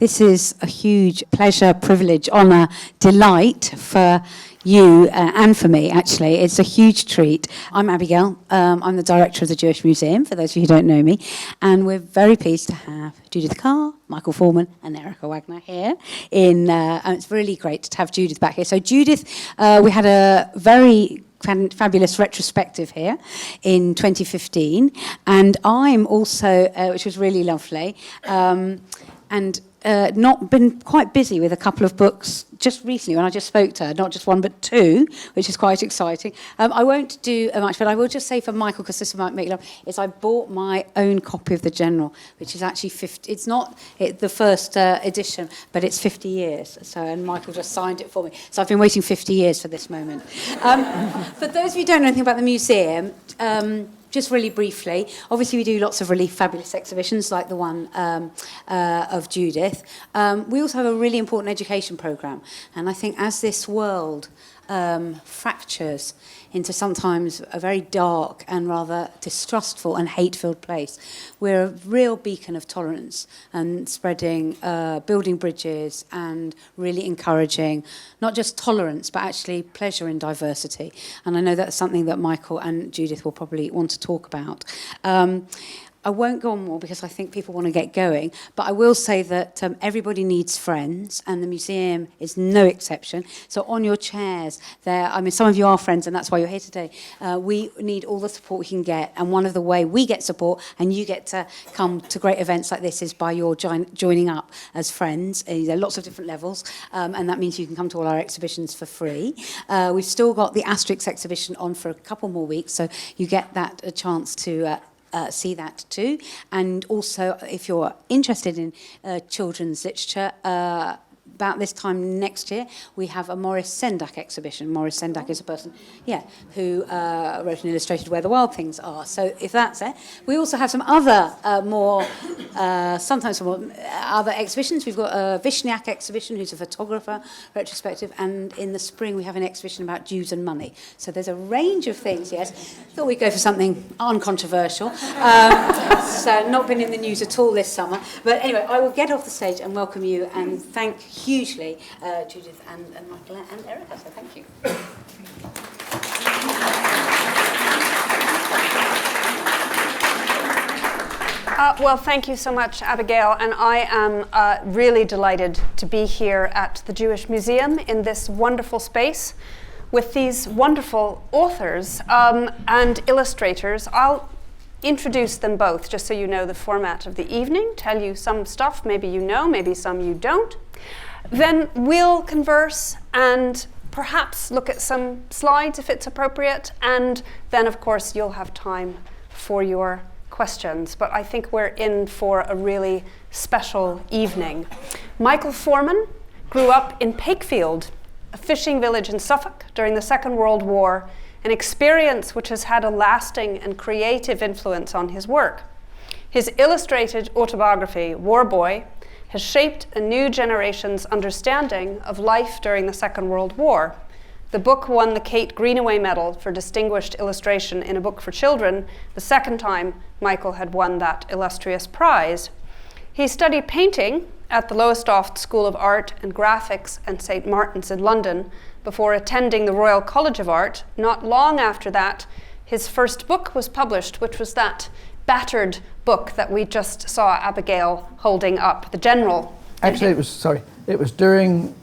This is a huge pleasure, privilege, honour, delight for you and for me, actually. It's a huge treat. I'm Abigail. I'm the director of the Jewish Museum, for those of you who don't know me. And we're very pleased to have Judith Kerr, Michael Forman, and Erica Wagner here. And it's really great to have Judith back here. So Judith, we had a very fabulous retrospective here in 2015. And I'm also, which was really lovely, not been quite busy with a couple of books just recently when I just spoke to her, not just one but two, which is quite exciting. I won't do much, but I will just say for Michael, because this might make love, is I bought my own copy of The General, which is actually 50, it's not the first edition, but it's 50 years. So, and Michael just signed it for me. So I've been waiting 50 years for this moment. For those of you who don't know anything about the museum, just really briefly, obviously we do lots of really fabulous exhibitions like the one of Judith. We also have a really important education programme. And I think as this world fractures into sometimes a very dark and rather distrustful and hate-filled place, we're a real beacon of tolerance and spreading, building bridges and really encouraging not just tolerance but actually pleasure in diversity. And I know that's something that Michael and Judith will probably want to talk about. I won't go on more because I think people want to get going, but I will say that everybody needs friends, and the museum is no exception. So on your chairs there, I mean, some of you are friends, and that's why you're here today. We need all the support we can get, and one of the way we get support, and you get to come to great events like this, is by your joining up as friends. There are lots of different levels, and that means you can come to all our exhibitions for free. We've still got the Asterix exhibition on for a couple more weeks, so you get that a chance to see that too. And also, if you're interested in children's literature, about this time next year, we have a Maurice Sendak exhibition. Maurice Sendak is a person, who wrote and illustrated Where the Wild Things Are. So if that's it, we also have some other sometimes some more other exhibitions. We've got a Vishniak exhibition, who's a photographer, retrospective, and in the spring we have an exhibition about Jews and money. So there's a range of things, yes. Thought we'd go for something uncontroversial. So not been in the news at all this summer. But anyway, I will get off the stage and welcome you and thank hugely Judith and Michael and Erica, so thank you. Well, thank you so much, Abigail, and I am really delighted to be here at the Jewish Museum in this wonderful space with these wonderful authors and illustrators. I'll introduce them both just so you know the format of the evening, tell you some stuff maybe you know, maybe some you don't. Then we'll converse and perhaps look at some slides if it's appropriate, and then of course you'll have time for your questions. But I think we're in for a really special evening. Michael Forman grew up in Pakefield, a fishing village in Suffolk during the Second World War, an experience which has had a lasting and creative influence on his work. His illustrated autobiography, War Boy, has shaped a new generation's understanding of life during the Second World War. The book won the Kate Greenaway Medal for Distinguished Illustration in a Book for Children, the second time Michael had won that illustrious prize. He studied painting at the Lowestoft School of Art and Graphics and St. Martin's in London before attending the Royal College of Art. Not long after that, his first book was published, which was that battered book that we just saw Abigail holding up, The General. Actually, it was during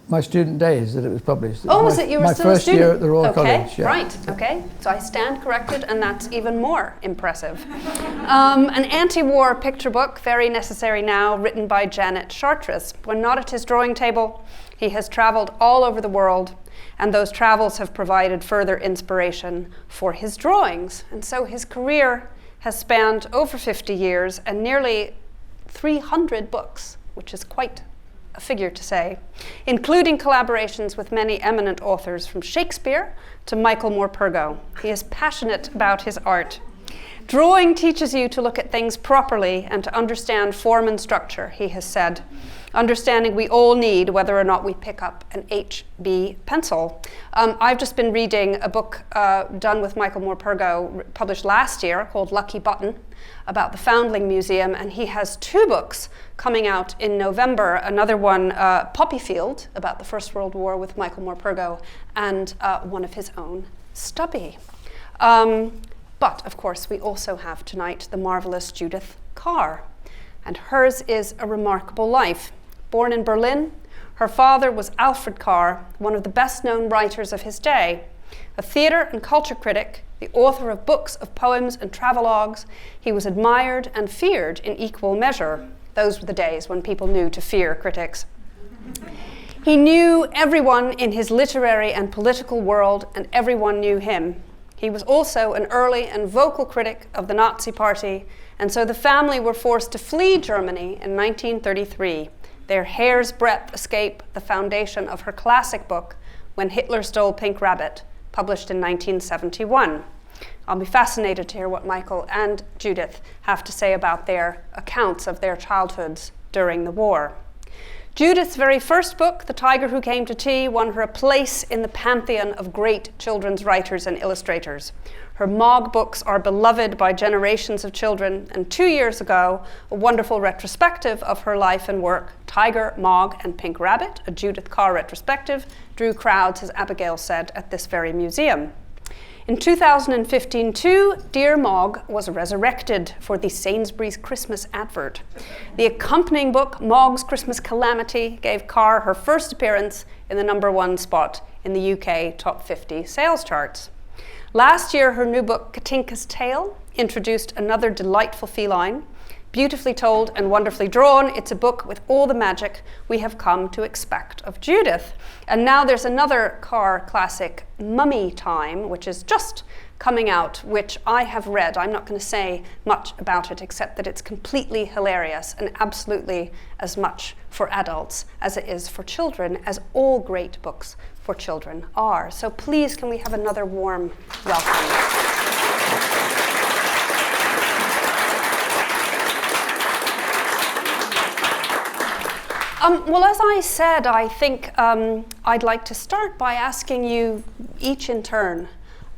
my student days that it was published. Oh, was it? You were still a student? My first year at the Royal College. Okay, right, okay. So I stand corrected, and that's even more impressive. An anti-war picture book, very necessary now, written by Janet Chartres. When not at his drawing table, he has traveled all over the world, and those travels have provided further inspiration for his drawings. And so his career has spanned over 50 years and nearly 300 books, which is quite a figure to say, including collaborations with many eminent authors from Shakespeare to Michael Morpurgo. He is passionate about his art. Drawing teaches you to look at things properly and to understand form and structure, he has said. Understanding we all need, whether or not we pick up an HB pencil. I've just been reading a book done with Michael Morpurgo, published last year, called Lucky Button, about the Foundling Museum, and he has 2 books coming out in November. Another one, Poppyfield, about the First World War with Michael Morpurgo, and one of his own, Stubby. But, of course, we also have tonight the marvelous Judith Kerr, and hers is a remarkable life. Born in Berlin, her father was Alfred Carr, one of the best-known writers of his day. A theatre and culture critic, the author of books of poems and travelogues, he was admired and feared in equal measure. Those were the days when people knew to fear critics. He knew everyone in his literary and political world, and everyone knew him. He was also an early and vocal critic of the Nazi Party, and so the family were forced to flee Germany in 1933. Their hair's breadth escape, the foundation of her classic book, When Hitler Stole Pink Rabbit, published in 1971. I'll be fascinated to hear what Michael and Judith have to say about their accounts of their childhoods during the war. Judith's very first book, The Tiger Who Came to Tea, won her a place in the pantheon of great children's writers and illustrators. Her Mog books are beloved by generations of children, and 2 years ago, a wonderful retrospective of her life and work, Tiger, Mog, and Pink Rabbit, a Judith Kerr retrospective, drew crowds, as Abigail said, at this very museum. In 2015 too, Dear Mog was resurrected for the Sainsbury's Christmas advert. The accompanying book, Mog's Christmas Calamity, gave Kerr her first appearance in the #1 spot in the UK Top 50 sales charts. Last year, her new book, Katinka's Tale, introduced another delightful feline. Beautifully told and wonderfully drawn, it's a book with all the magic we have come to expect of Judith. And now there's another Kerr classic, Mummy Time, which is just coming out, which I have read. I'm not going to say much about it, except that it's completely hilarious and absolutely as much for adults as it is for children, as all great books for children are. So please, can we have another warm welcome? Well, as I said, I think I'd like to start by asking you each in turn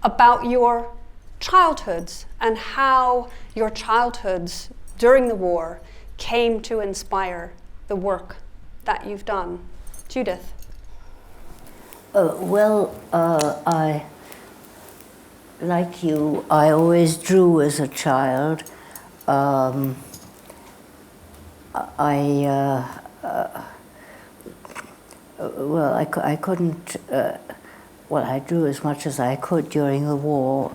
about your childhoods and how your childhoods during the war came to inspire the work that you've done. Judith. I, like you, I always drew as a child. I couldn't, I drew as much as I could during the war.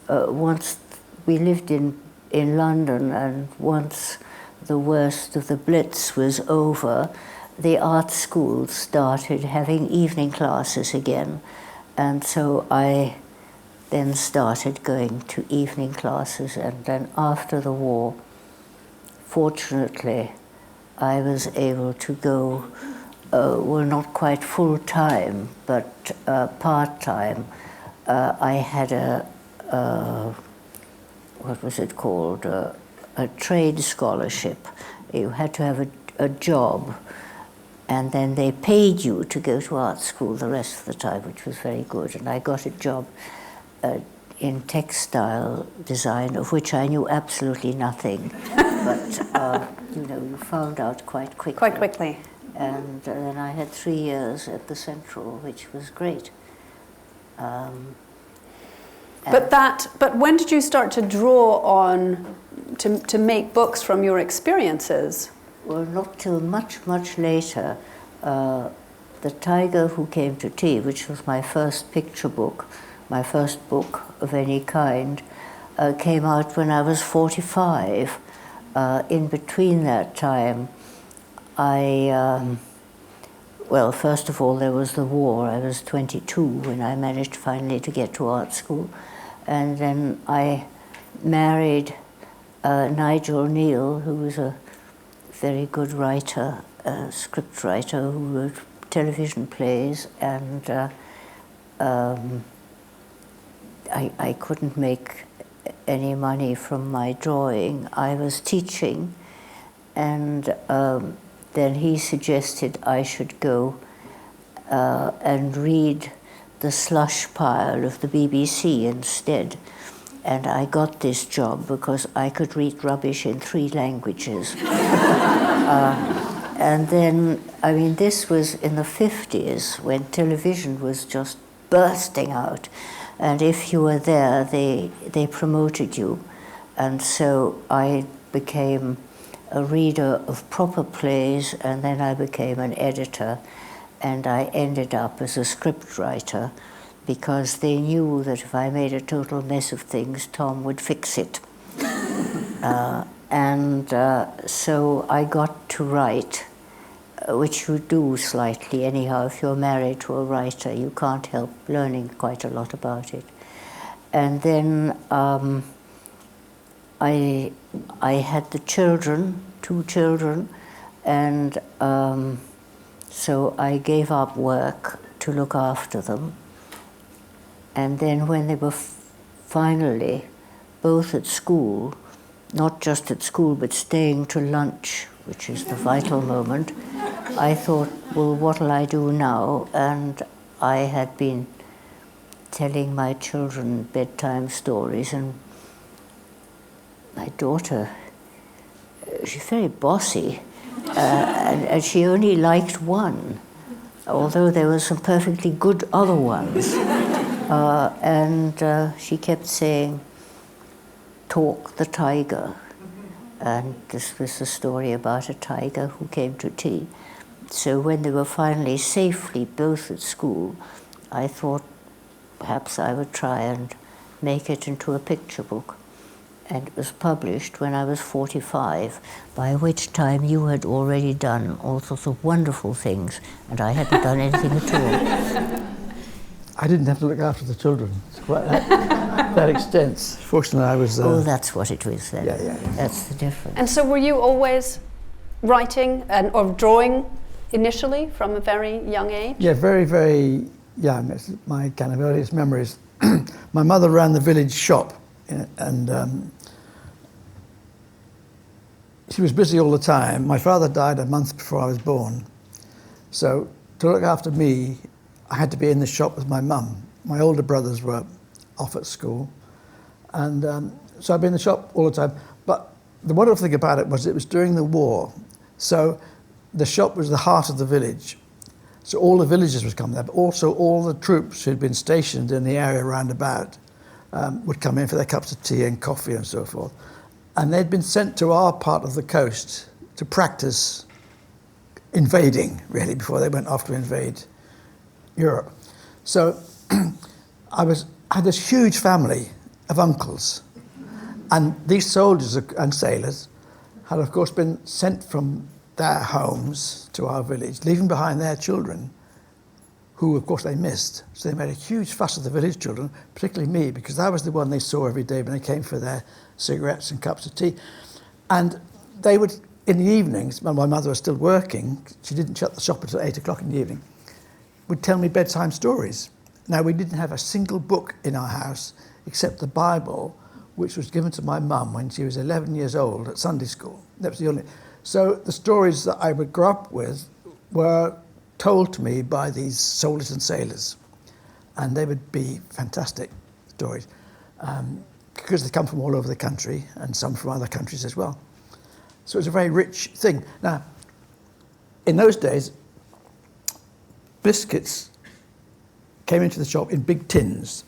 Once we lived in London, and once the worst of the Blitz was over, the art schools started having evening classes again. And so I then started going to evening classes, and then after the war, fortunately, I was able to go, not quite full-time, but part-time. I had what was it called, a trade scholarship. You had to have a job, and then they paid you to go to art school the rest of the time, which was very good. And I got a job in textile design, of which I knew absolutely nothing. But, you found out quite quickly. Quite quickly. And then I had 3 years at the Central, which was great. But when did you start to draw on, to make books from your experiences? Well, not till much, much later. The Tiger Who Came to Tea, which was my first picture book, my first book of any kind, came out when I was 45. In between that time, first of all, there was the war. I was 22 when I managed finally to get to art school. And then I married Nigel Neal, who was a very good writer, script writer, who wrote television plays, and I couldn't make any money from my drawing. I was teaching, and then he suggested I should go and read the slush pile of the BBC instead. And I got this job because I could read rubbish in 3 languages. And then, I mean, this was in the 50s when television was just bursting out. And if you were there, they promoted you. And so I became a reader of proper plays, and then I became an editor, and I ended up as a script writer because they knew that if I made a total mess of things, Tom would fix it. So I got to write, which you do slightly anyhow. If you're married to a writer, you can't help learning quite a lot about it. And then I had the children, 2 children, and so I gave up work to look after them. And then when they were finally both at school, not just at school, but staying to lunch, which is the vital moment, I thought, well, what'll I do now? And I had been telling my children bedtime stories, and my daughter, she's very bossy, and she only liked one, although there were some perfectly good other ones. She kept saying, "Talk the tiger." And this was a story about a tiger who came to tea. So when they were finally safely both at school, I thought perhaps I would try and make it into a picture book. And it was published when I was 45, by which time you had already done all sorts of wonderful things, and I hadn't done anything at all. I didn't have to look after the children to quite that extent. Fortunately, I was... Oh, that's what it was then. Yeah. That's the difference. And so were you always writing or drawing initially from a very young age? Yeah, very, very young. It's my kind of earliest memories. My mother ran the village shop, and she was busy all the time. My father died a month before I was born. So to look after me, I had to be in the shop with my mum. My older brothers were off at school. And so I'd be in the shop all the time. But the wonderful thing about it was during the war. So the shop was the heart of the village. So all the villagers would come there, but also all the troops who'd been stationed in the area round about would come in for their cups of tea and coffee and so forth. And they'd been sent to our part of the coast to practice invading, really, before they went off to invade Europe. So I had this huge family of uncles, and these soldiers and sailors had, of course, been sent from their homes to our village, leaving behind their children, who, of course, they missed. So they made a huge fuss of the village children, particularly me, because I was the one they saw every day when they came for their cigarettes and cups of tea. And they would, in the evenings, when my mother was still working, she didn't shut the shop until 8 o'clock in the evening, would tell me bedtime stories. Now, we didn't have a single book in our house except the Bible, which was given to my mum when she was 11 years old at Sunday school. That was the only. So the stories that I would grow up with were told to me by these soldiers and sailors, and they would be fantastic stories because they come from all over the country and some from other countries as well. So it's a very rich thing. Now, in those days, biscuits came into the shop in big tins.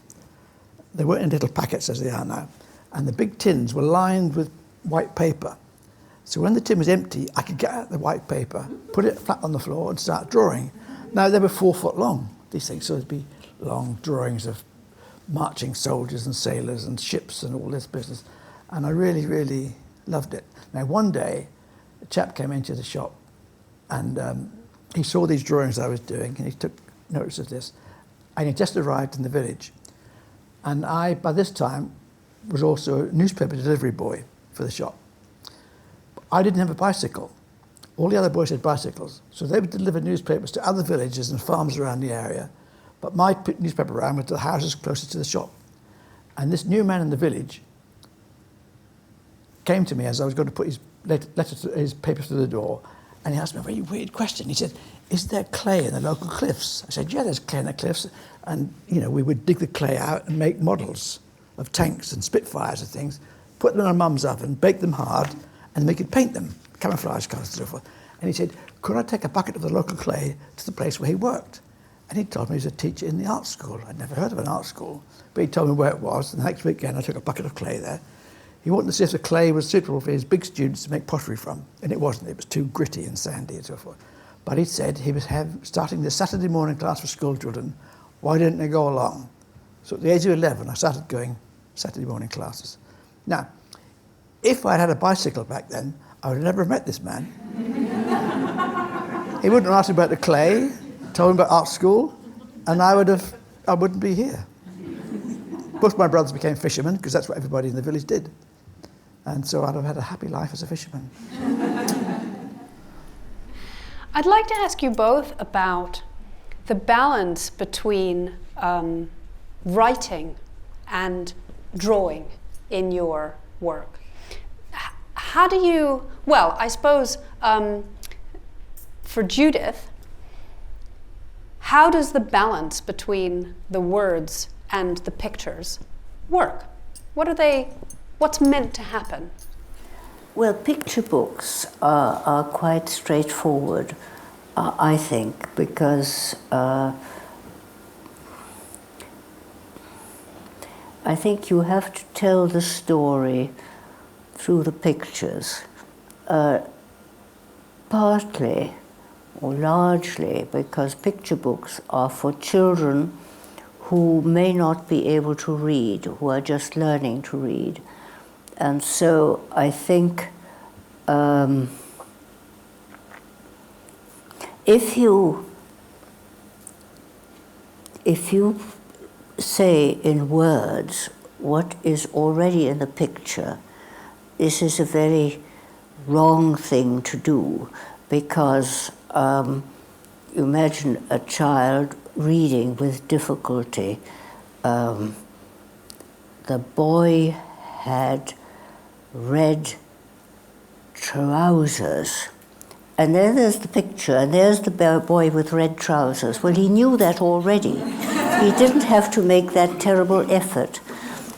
They weren't in little packets as they are now. And the big tins were lined with white paper. So when the tin was empty, I could get out the white paper, put it flat on the floor and start drawing. Now, they were 4 foot long, these things, so there'd be long drawings of marching soldiers and sailors and ships and all this business. And I really, really loved it. Now, one day, a chap came into the shop and he saw these drawings I was doing and he took notice of this. And he just arrived in the village. And I, by this time, was also a newspaper delivery boy for the shop. I didn't have a bicycle. All the other boys had bicycles. So they would deliver newspapers to other villages and farms around the area. But my newspaper ran to the houses closest to the shop. And this new man in the village came to me as I was going to put his papers through the door, and he asked me a very weird question. He said, "Is there clay in the local cliffs?" I said, "Yeah, there's clay in the cliffs." And, we would dig the clay out and make models of tanks and Spitfires and things, put them in our mum's oven, bake them hard, and we could paint them, camouflage colours and so forth. And he said, "Could I take a bucket of the local clay to the place where he worked?" And he told me he was a teacher in the art school. I'd never heard of an art school, but he told me where it was. And the next weekend, I took a bucket of clay there. He wanted to see if the clay was suitable for his big students to make pottery from. And it wasn't. It was too gritty and sandy and so forth. But he said he was starting the Saturday morning class for school children. Why didn't they go along? So at the age of 11, I started going Saturday morning classes. Now, if I'd had a bicycle back then, I would have never met this man. He wouldn't have asked me about the clay, told me about art school, and I wouldn't be here. Both my brothers became fishermen, because that's what everybody in the village did. And so I'd have had a happy life as a fisherman. I'd like to ask you both about the balance between writing and drawing in your work. How do you, well, I suppose for Judith, how does the balance between the words and the pictures work? What's meant to happen? Well, picture books are quite straightforward, I think, because I think you have to tell the story through the pictures, partly or largely because picture books are for children who may not be able to read, who are just learning to read. And so I think if you say in words what is already in the picture, this is a very wrong thing to do, because you imagine a child reading with difficulty. The boy had red trousers. And then there's the picture, and there's the boy with red trousers. Well, he knew that already. He didn't have to make that terrible effort.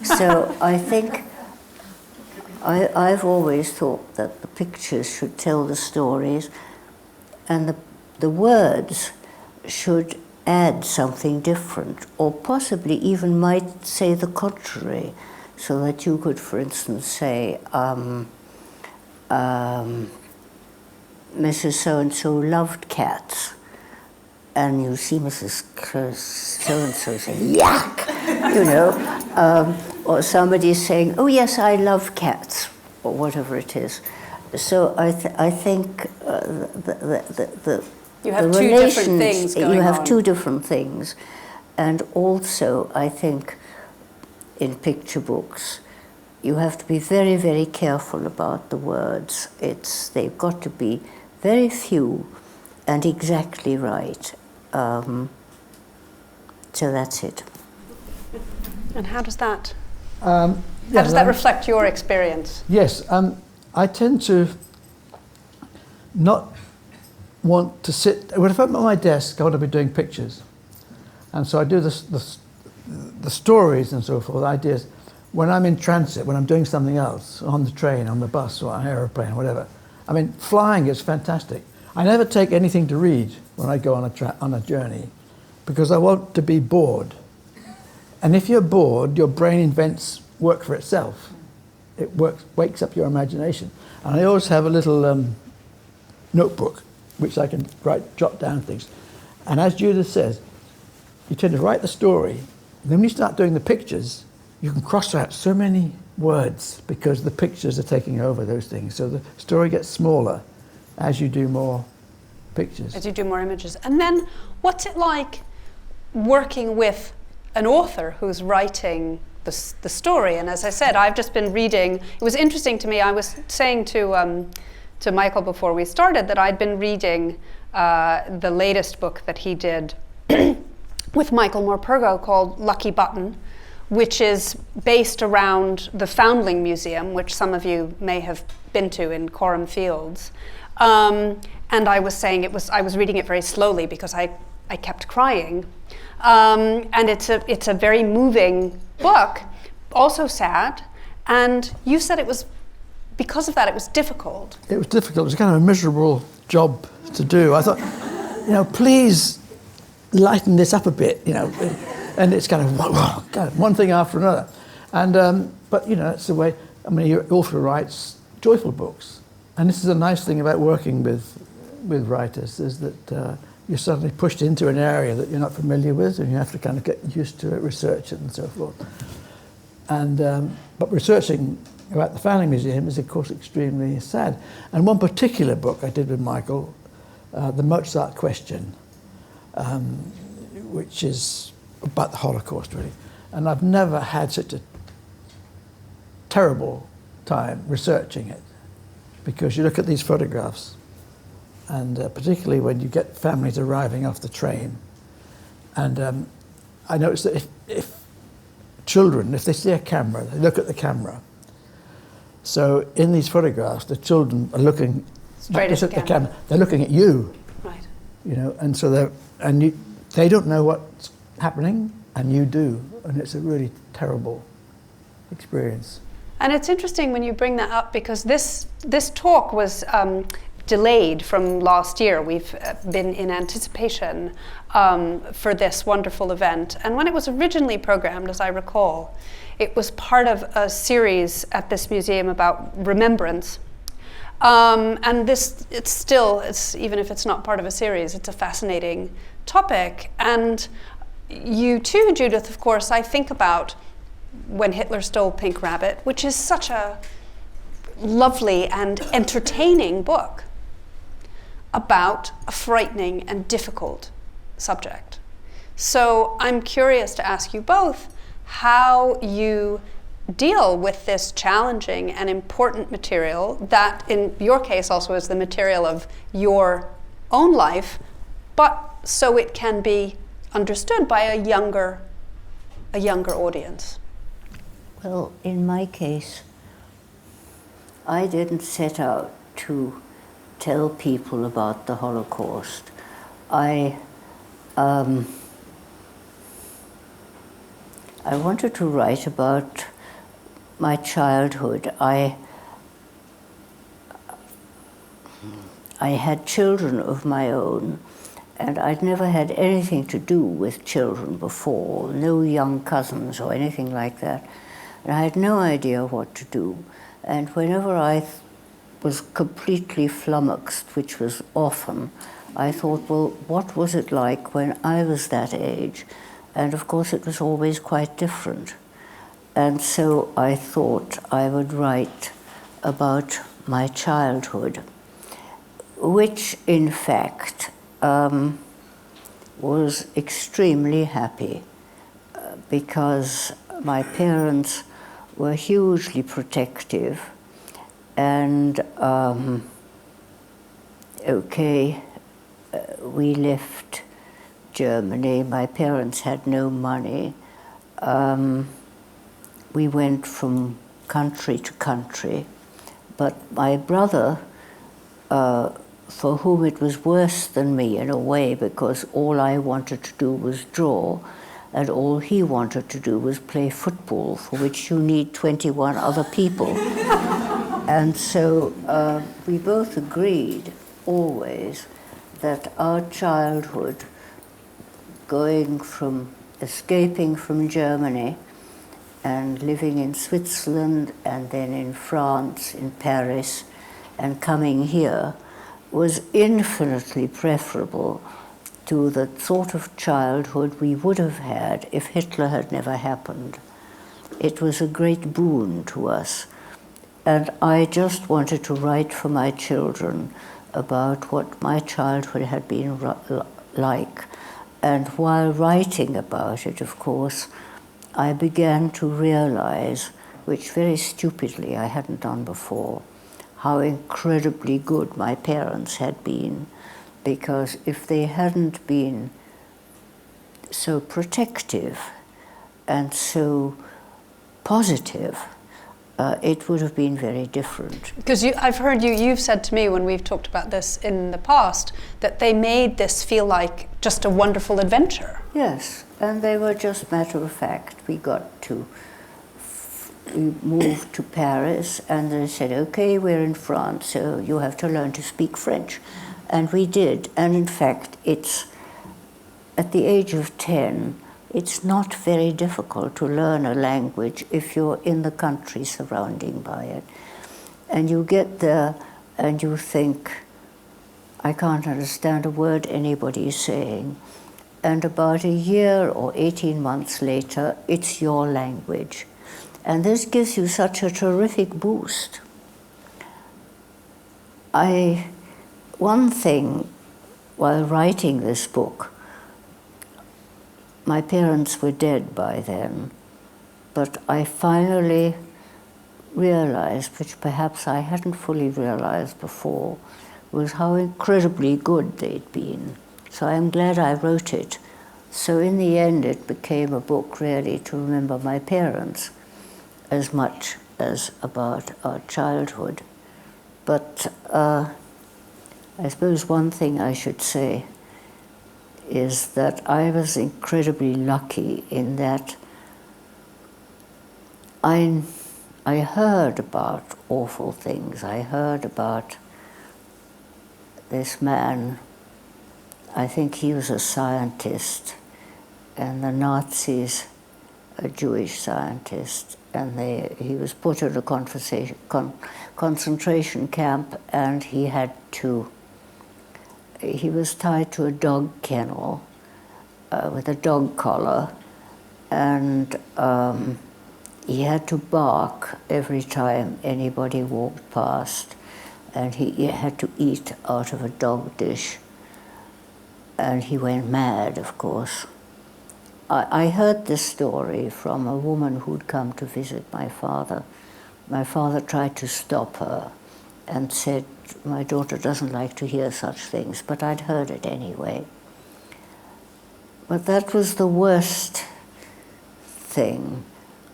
So I think I've always thought that the pictures should tell the stories, and the words should add something different, or possibly even might say the contrary, so that you could, for instance, say, Mrs. So-and-so loved cats, and you see Mrs. So-and-so say, yuck, or somebody is saying, oh yes, I love cats, or whatever it is. So I think you have two different things going on. You have two different things. And also, I think, in picture books, you have to be very, very careful about the words. They've got to be very few and exactly right. So that's it. And how does that reflect your experience? Yes, I tend to not want to sit. When I'm at my desk, I want to be doing pictures, and so I do the stories and so forth, ideas. When I'm in transit, when I'm doing something else, on the train, on the bus, or an aeroplane, whatever. I mean, flying is fantastic. I never take anything to read when I go on a journey, because I want to be bored. And if you're bored, your brain invents work for itself. It wakes up your imagination. And I always have a little notebook, which I can jot down things. And as Judith says, you tend to write the story, and then when you start doing the pictures, you can cross out so many words because the pictures are taking over those things. So the story gets smaller as you do more pictures. As you do more images. And then what's it like working with an author who's writing the story? And as I said, I've just been reading. It was interesting to me. I was saying to Michael before we started that I'd been reading the latest book that he did with Michael Morpurgo called Lucky Button, which is based around the Foundling Museum, which some of you may have been to in Coram Fields. And I was saying I was reading it very slowly because I kept crying. And it's a very moving book, also sad. And you said it was, because of that, it was difficult. It was difficult. It was kind of a miserable job to do. I thought, please lighten this up a bit, And it's kind of one thing after another. And but it's the way. I mean, your author writes joyful books, and this is a nice thing about working with writers, is that you're suddenly pushed into an area that you're not familiar with, and you have to kind of get used to it, research it, and so forth. And but researching about the Foundling Museum is, of course, extremely sad. And one particular book I did with Michael, The Mozart Question, which is about the Holocaust, really. And I've never had such a terrible time researching it, because you look at these photographs, and particularly when you get families arriving off the train, and I noticed that if children, if they see a camera, they look at the camera. So in these photographs, the children are looking straight at the camera. They're looking at you, right? And so they don't know what's happening, and you do, and it's a really terrible experience. And it's interesting when you bring that up, because this talk was delayed from last year. We've been in anticipation for this wonderful event. And when it was originally programmed, as I recall, it was part of a series at this museum about remembrance. And it's even if it's not part of a series, it's a fascinating topic. And you too, Judith, of course, I think about When Hitler Stole Pink Rabbit, which is such a lovely and entertaining book about a frightening and difficult subject. So I'm curious to ask you both how you deal with this challenging and important material that, in your case, also is the material of your own life, but so it can be understood by a younger audience. Well, in my case, I didn't set out to tell people about the Holocaust. I wanted to write about my childhood. I had children of my own, and I'd never had anything to do with children before, no young cousins or anything like that. And I had no idea what to do. And whenever I was completely flummoxed, which was often, I thought, well, what was it like when I was that age? And of course, it was always quite different. And so I thought I would write about my childhood, which in fact was extremely happy because my parents were hugely protective, and we left Germany. My parents had no money. We went from country to country, but my brother, for whom it was worse than me in a way, because all I wanted to do was draw, and all he wanted to do was play football, for which you need 21 other people. And so we both agreed always that our childhood, escaping from Germany and living in Switzerland and then in France, in Paris, and coming here, was infinitely preferable to the sort of childhood we would have had if Hitler had never happened. It was a great boon to us. And I just wanted to write for my children about what my childhood had been like. And while writing about it, of course, I began to realize, which very stupidly I hadn't done before, how incredibly good my parents had been, because if they hadn't been so protective and so positive, it would have been very different. Because I've heard you've said to me when we've talked about this in the past, that they made this feel like just a wonderful adventure. Yes, and they were just matter of fact. We moved to Paris, and they said, okay, we're in France, so you have to learn to speak French. And we did, and in fact, it's, at the age of 10, it's not very difficult to learn a language if you're in the country surrounding by it. And you get there and you think, I can't understand a word anybody is saying. And about a year or 18 months later, it's your language. And this gives you such a terrific boost. One thing, while writing this book, my parents were dead by then, but I finally realized, which perhaps I hadn't fully realized before, was how incredibly good they'd been. So I'm glad I wrote it. So in the end, it became a book really to remember my parents as much as about our childhood. But I suppose one thing I should say is that I was incredibly lucky in that I heard about awful things. I heard about this man, I think he was a scientist, and the Nazis, a Jewish scientist, and he was put in a concentration camp, and he was tied to a dog kennel with a dog collar, and he had to bark every time anybody walked past, and he had to eat out of a dog dish, and he went mad, of course. I heard this story from a woman who'd come to visit my father. My father tried to stop her and said, my daughter doesn't like to hear such things, but I'd heard it anyway. But that was the worst thing.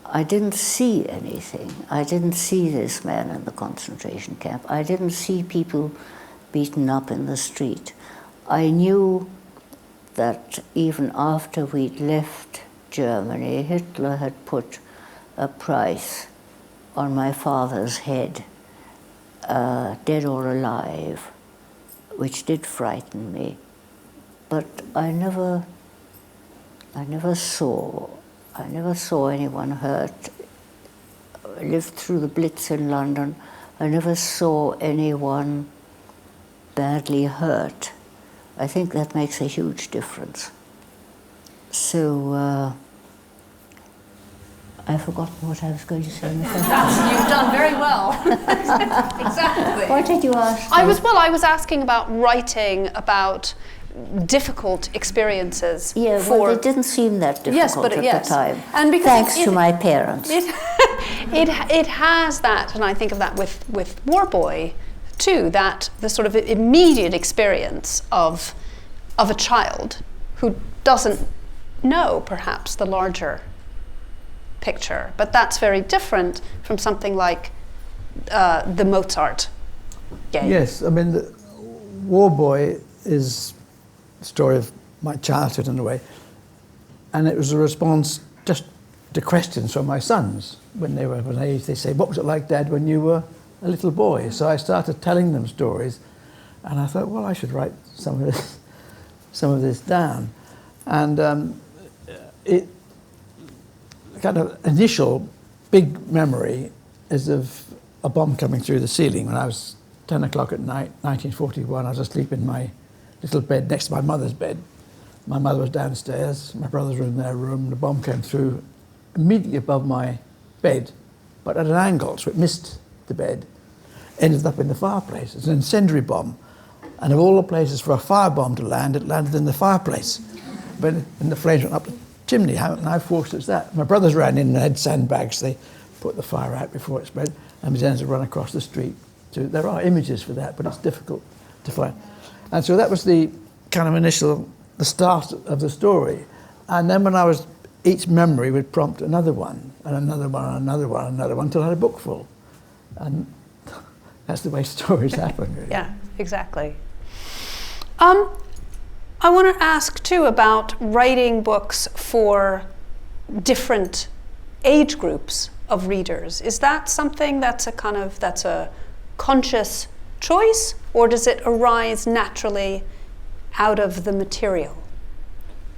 I didn't see anything. I didn't see this man in the concentration camp. I didn't see people beaten up in the street. I knew that even after we'd left Germany, Hitler had put a price on my father's head, dead or alive, which did frighten me. But I never saw anyone hurt. I lived through the Blitz in London. I never saw anyone badly hurt. I think that makes a huge difference. So, I've forgotten what I was going to say. You've done very well. Exactly. What did you ask? I was asking about writing about difficult experiences. Yeah, well, it didn't seem that difficult at the time. And because thanks to my parents. It has that, and I think of that with War Boy too, that the sort of immediate experience of a child who doesn't know perhaps the larger picture. But that's very different from something like the Mozart game. Yes, I mean, the War Boy is the story of my childhood in a way, and it was a response just to questions from my sons when they were of an age. They say, "What was it like, Dad, when you were a little boy?" So I started telling them stories, and I thought, well, I should write some of this down. And it kind of initial big memory is of a bomb coming through the ceiling when I was 10 o'clock at night, 1941. I was asleep in my little bed next to my mother's bed. My mother was downstairs, my brothers were in their room. The bomb came through immediately above my bed, but at an angle, so it missed the bed, ended up in the fireplace. It's an incendiary bomb. And of all the places for a firebomb to land, it landed in the fireplace. But and the flames went up the chimney. How forced is that? My brothers ran in and had sandbags. They put the fire out before it spread, and we then had to run across the street. So there are images for that, but it's difficult to find. And so that was the kind of the start of the story. And then when I was each memory would prompt another one, and another one, and another one, and another one, until I had a book full. And that's the way stories happen, really. Yeah, exactly. I want to ask too about writing books for different age groups of readers. Is that something that's a conscious choice, or does it arise naturally out of the material?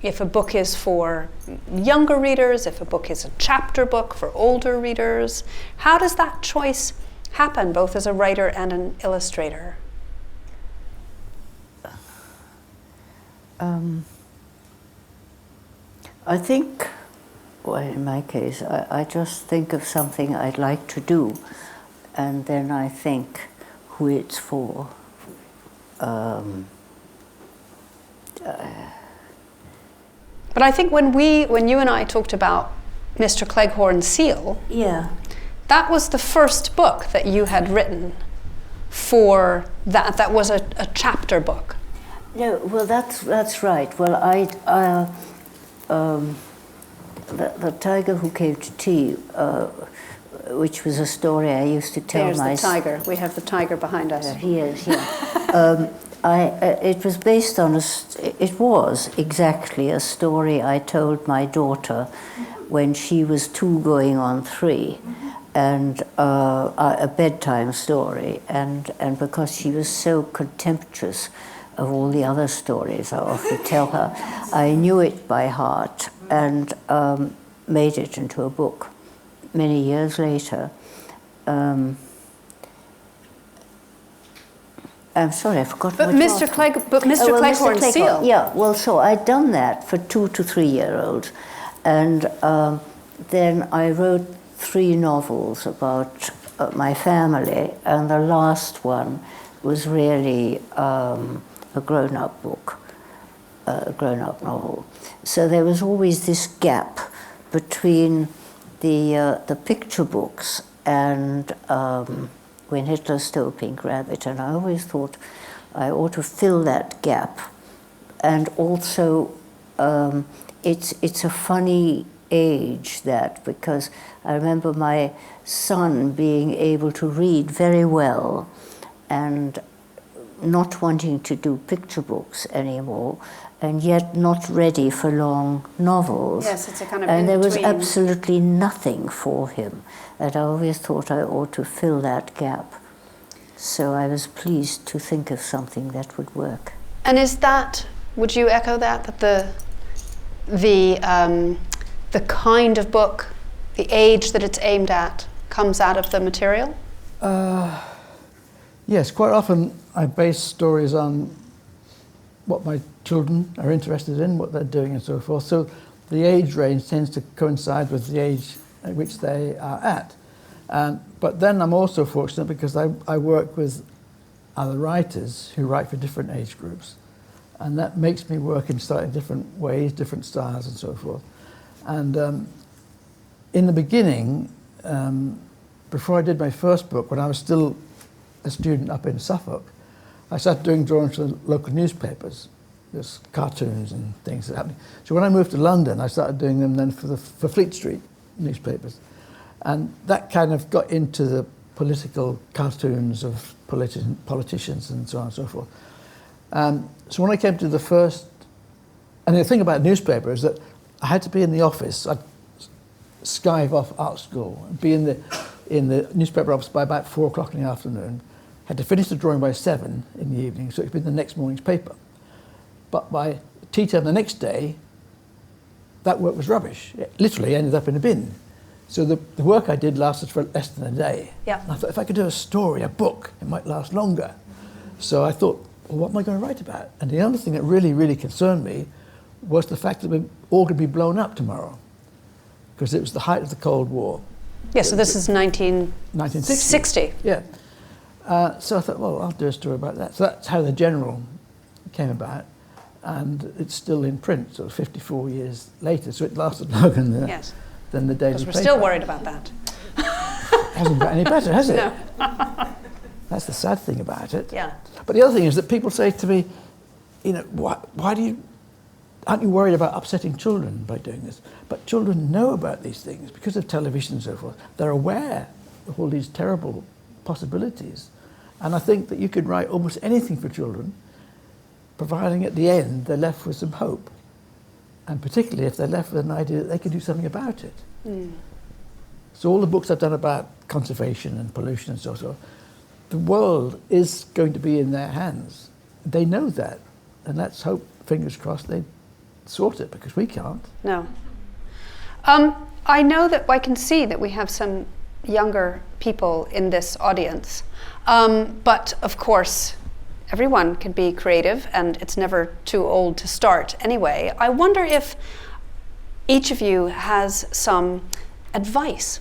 If a book is for younger readers, if a book is a chapter book for older readers, how does that choice happen, both as a writer and an illustrator? I think, well, in my case, I just think of something I'd like to do, and then I think who it's for. But I think when you and I talked about Mr. Cleghorn's Seal, Yeah. that was the first book that you had written for that. That was a chapter book. No, well, that's right. Well, the Tiger Who Came to Tea, which was a story I used to tell There's the tiger. We have the tiger behind us. He is, yeah. It was based on it was exactly a story I told my daughter when she was 2 going on 3, and a bedtime story, and because she was so contemptuous of all the other stories I often tell her, I knew it by heart and made it into a book many years later. I'm sorry, I forgot. But Mr. Cleghorn's Seal. Yeah, well, so I'd done that for 2 to 3 year olds, and then I wrote 3 novels about my family, and the last one was really a grown-up book, a grown-up novel. So there was always this gap between the picture books and When Hitler Stole Pink Rabbit, and I always thought I ought to fill that gap. And also, it's a funny age, that, because I remember my son being able to read very well and not wanting to do picture books anymore, and yet not ready for long novels. Yes, it's a kind of and there was in-between. absolutely nothing for him, and I always thought I ought to fill that gap. So I was pleased to think of something that would work. And is that, would you echo that the kind of book, the age that it's aimed at, comes out of the material? Yes, quite often I base stories on what my children are interested in, what they're doing and so forth. So the age range tends to coincide with the age at which they are at. But then I'm also fortunate because I work with other writers who write for different age groups. And that makes me work in slightly different ways, different styles and so forth. And in the beginning, before I did my first book, when I was still a student up in Suffolk, I started doing drawings for the local newspapers, just cartoons and things that happened. So when I moved to London, I started doing them then for Fleet Street newspapers. And that kind of got into the political cartoons of politicians and so on and so forth. So when I came to the first, and the thing about newspaper is that I had to be in the office. I'd skive off art school and be in the newspaper office by about 4 o'clock in the afternoon. Had to finish the drawing by 7 in the evening, so it could be the next morning's paper. But by tea time the next day, that work was rubbish. It literally ended up in a bin. So the work I did lasted for less than a day. Yeah. And I thought, if I could do a story, a book, it might last longer. So I thought, well, what am I going to write about? And the other thing that really, really concerned me was the fact that we're all going to be blown up tomorrow, because it was the height of the Cold War. Yeah, so this is 1960. 60. Yeah. So I thought, well, I'll do a story about that. So that's how The General came about. And it's still in print, sort of 54 years later. So it lasted longer than the daily Because paper. we're still worried about that. Hasn't got any better, has it? No. That's the sad thing about it. Yeah. But the other thing is that people say to me, you know, why do you aren't you worried about upsetting children by doing this? But children know about these things because of television and so forth. They're aware of all these terrible possibilities. And I think that you could write almost anything for children, providing at the end they're left with some hope. And particularly if they're left with an idea that they can do something about it. Mm. So all the books I've done about conservation and pollution and so on, the world is going to be in their hands. They know that. And let's hope, fingers crossed, they sort it, because we can't. No. I know that I can see that we have some younger people in this audience. But of course, everyone can be creative, and it's never too old to start anyway. I wonder if each of you has some advice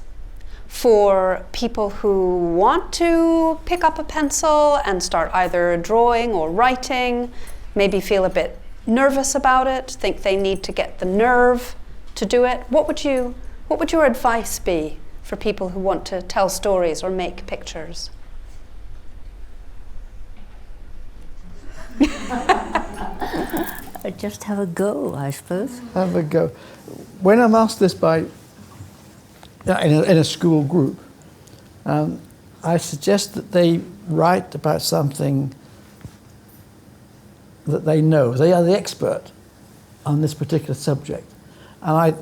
for people who want to pick up a pencil and start either drawing or writing, maybe feel a bit nervous about it, think they need to get the nerve to do it. What would your advice be for people who want to tell stories or make pictures? Just have a go, I suppose. Have a go. When I'm asked this by in a school group, I suggest that they write about something that they know. They are the expert on this particular subject. And I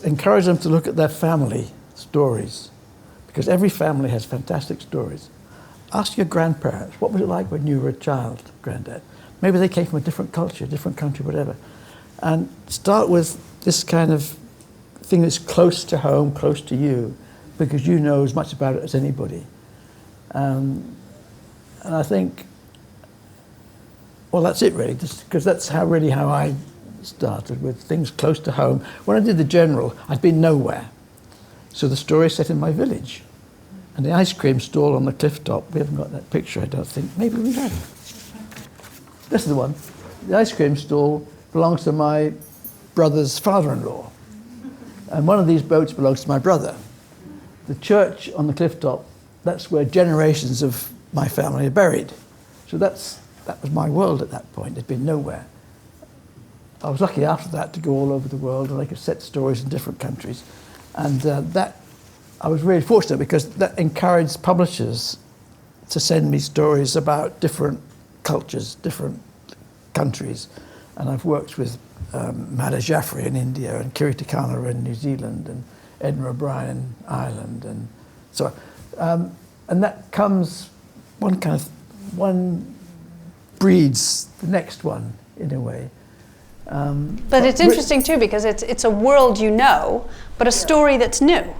encourage them to look at their family stories, because every family has fantastic stories. Ask your grandparents, what was it like when you were a child, Granddad? Maybe they came from a different culture, different country, whatever. And start with this kind of thing that's close to home, close to you, because you know as much about it as anybody. And I think, well, that's it really, because that's how I started, with things close to home. When I did The General, I'd been nowhere. So the story is set in my village. And the ice cream stall on the cliff top, we haven't got that picture, I don't think. Maybe we have. This is the one. The ice cream stall belongs to my brother's father-in-law. And one of these boats belongs to my brother. The church on the cliff top, that's where generations of my family are buried. So that was my world at that point. There'd been nowhere. I was lucky after that to go all over the world, and I could set stories in different countries. And I was really fortunate, because that encouraged publishers to send me stories about different cultures, different countries. And I've worked with Mada Jaffrey in India, and Kiritakana in New Zealand, and Edna O'Brien in Ireland, and so on. And that comes, one breeds the next one, in a way. But it's interesting too, because it's a world you know, but a story that's new.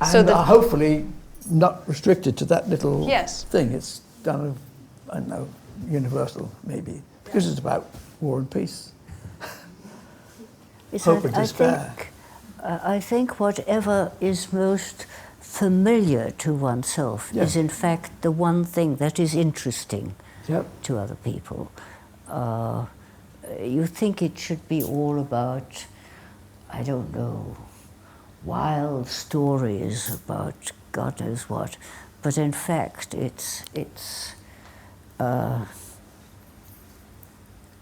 And so hopefully not restricted to that little Yes. thing. It's kind of, I don't know, universal maybe, because it's about war and peace. Hope and despair. I think whatever is most familiar to oneself is in fact the one thing that is interesting to other people. You think it should be all about, I don't know, wild stories about God knows what, but in fact it's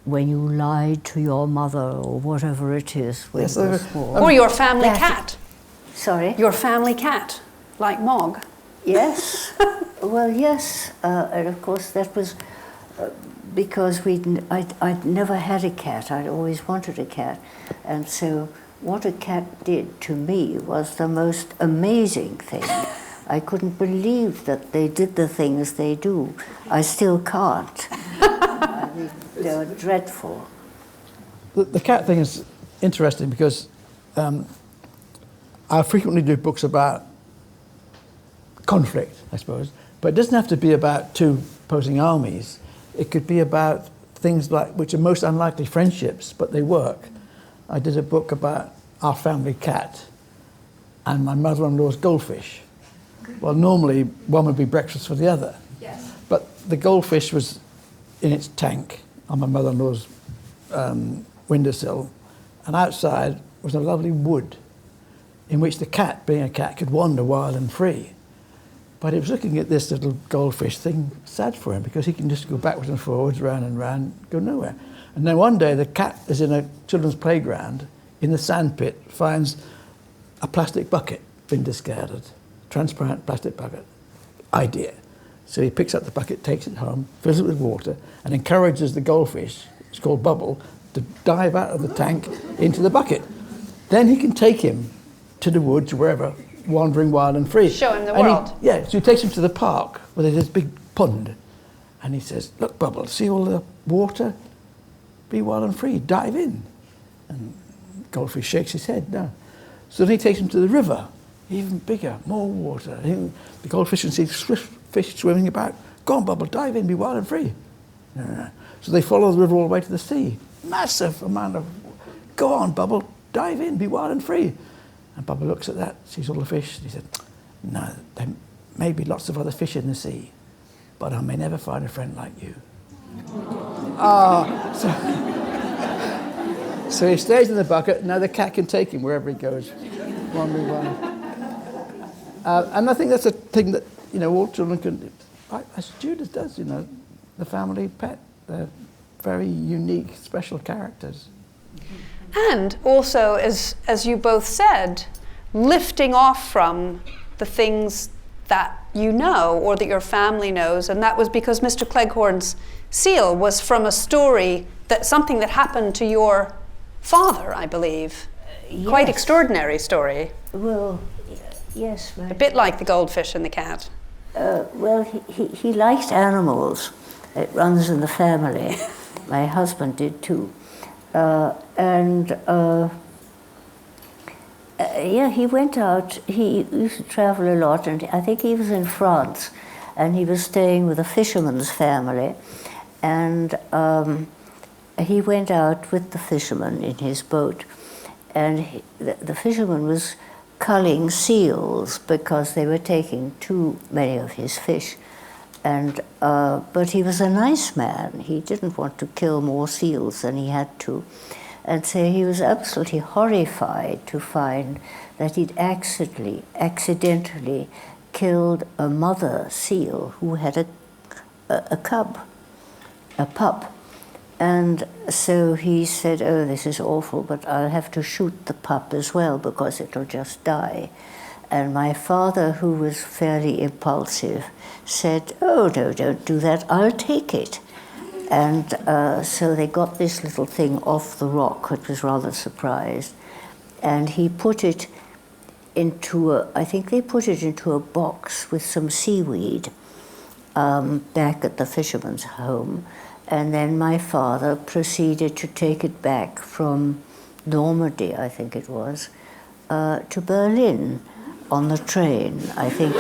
when you lied to your mother or whatever it is when you were small. Or your family cat. Sorry? Your family cat, like Mog. Yes. Well, yes. And of course that was because I'd never had a cat. I'd always wanted a cat. And so what a cat did to me was the most amazing thing. I couldn't believe that they did the things they do. I still can't. I mean, they're dreadful. The cat thing is interesting, because I frequently do books about conflict, I suppose, but it doesn't have to be about two opposing armies. It could be about things like, which are most unlikely, friendships, but they work. I did a book about our family cat and my mother-in-law's goldfish. Well, normally one would be breakfast for the other. Yes. But the goldfish was in its tank on my mother-in-law's windowsill, and outside was a lovely wood in which the cat, being a cat, could wander wild and free. But he was looking at this little goldfish thing, sad for him, because he can just go backwards and forwards, round and round, go nowhere. And then one day the cat is in a children's playground in the sandpit, finds a plastic bucket been discarded, transparent plastic bucket. Idea. So he picks up the bucket, takes it home, fills it with water, and encourages the goldfish, it's called Bubble, to dive out of the tank into the bucket. Then he can take him to the woods, wherever, wandering wild and free. Show him the And world. Yeah, so he takes him to the park where there's this big pond, and he says, look, Bubble, see all the water? Be wild and free, dive in. And goldfish shakes his head, no. So then he takes him to the river, even bigger, more water. The goldfish can see swift fish swimming about. Go on, Bubble, dive in, be wild and free. No, no, no. So they follow the river all the way to the sea. Massive amount of, go on, Bubble, dive in, be wild and free. And Bubble looks at that, sees all the fish, and he said, no, there may be lots of other fish in the sea, but I may never find a friend like you. So he stays in the bucket. Now the cat can take him wherever he goes. Wandering around. And I think that's a thing that, all children can, as Judith does, the family pet. They're very unique, special characters. And also, as you both said, lifting off from the things that you know or that your family knows. And that was because Mr. Cleghorn's seal was from a story, something that happened to your father, I believe. Yes. Quite extraordinary story. Well, yes. A bit like the goldfish and the cat. Well, he liked animals. It runs in the family. My husband did too. He went out. He used to travel a lot, and I think he was in France, and he was staying with a fisherman's family, and he went out with the fisherman in his boat, and the fisherman was culling seals because they were taking too many of his fish. But he was a nice man. He didn't want to kill more seals than he had to. And so he was absolutely horrified to find that he'd accidentally killed a mother seal who had a pup. And so he said, oh, this is awful, but I'll have to shoot the pup as well because it'll just die. And my father, who was fairly impulsive, said, oh, no, don't do that, I'll take it. And so they got this little thing off the rock, which was rather surprised. And he put it into I think they put it into a box with some seaweed back at the fisherman's home. And then my father proceeded to take it back from Normandy, I think it was, to Berlin on the train. I think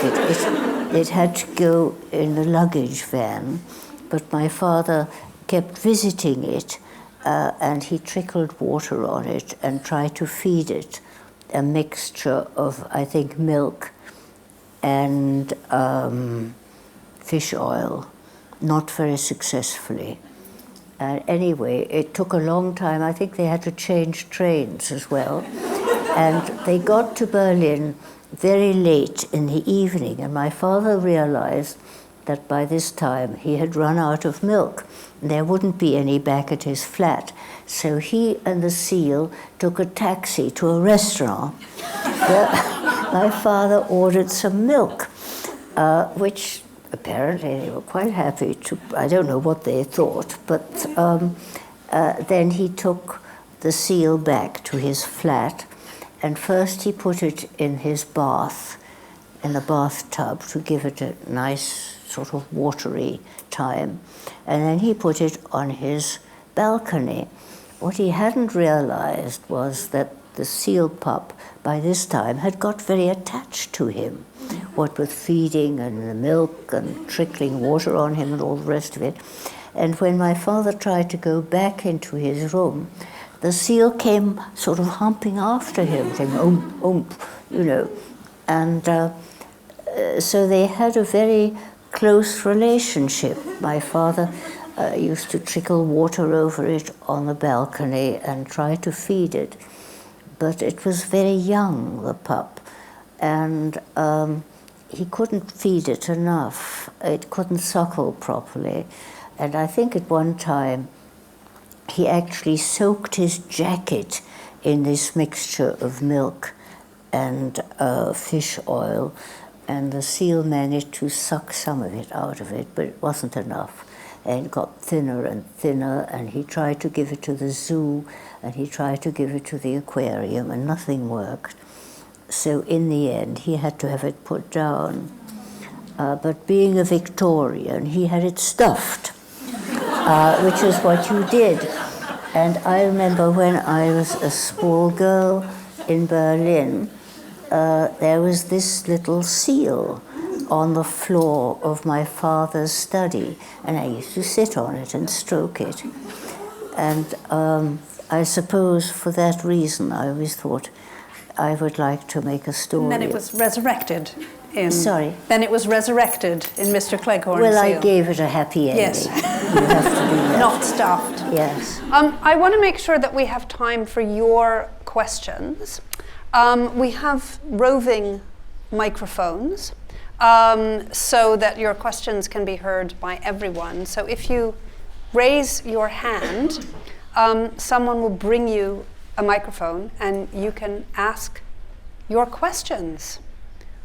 it had to go in the luggage van, but my father kept visiting it, and he trickled water on it and tried to feed it a mixture of, I think, milk and fish oil, not very successfully. Anyway, it took a long time. I think they had to change trains as well. And they got to Berlin very late in the evening, and my father realized that by this time he had run out of milk. There wouldn't be any back at his flat. So he and the seal took a taxi to a restaurant where my father ordered some milk, which apparently they were quite happy to. I don't know what they thought, but then he took the seal back to his flat, and first he put it in his bath, in the bathtub, to give it a nice sort of watery time, and then he put it on his balcony. What he hadn't realized was that the seal pup, by this time, had got very attached to him, what with feeding and the milk and trickling water on him and all the rest of it. And when my father tried to go back into his room, the seal came sort of humping after him, saying, and so they had a very close relationship. My father used to trickle water over it on the balcony and try to feed it. But it was very young, the pup, and he couldn't feed it enough. It couldn't suckle properly. And I think at one time he actually soaked his jacket in this mixture of milk and fish oil, and the seal managed to suck some of it out of it, but it wasn't enough. And it got thinner and thinner, and he tried to give it to the zoo, and he tried to give it to the aquarium, and nothing worked. So in the end, he had to have it put down. But being a Victorian, he had it stuffed, which is what you did. And I remember when I was a small girl in Berlin, there was this little seal on the floor of my father's study, and I used to sit on it and stroke it. And I suppose for that reason I always thought I would like to make a story. And then it was resurrected in... Sorry? Then it was resurrected in Mr. Cleghorn's Well, seal. I gave it a happy ending. Yes. You have to do that. Not stuffed. Yes. I want to make sure that we have time for your questions. We have roving microphones so that your questions can be heard by everyone. So if you raise your hand, someone will bring you a microphone and you can ask your questions.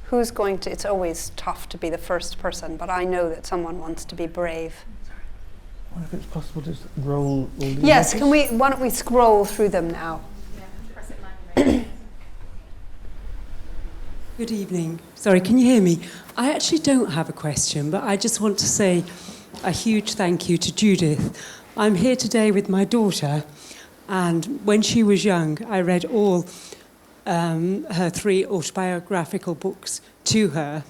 Who's going to, it's always tough to be the first person, but I know that someone wants to be brave. I wonder if it's possible to just roll all these. Yes, letters? why don't we scroll through them now? Good evening. Sorry, can you hear me? I actually don't have a question, but I just want to say a huge thank you to Judith. I'm here today with my daughter, and when she was young, I read all her 3 autobiographical books to her.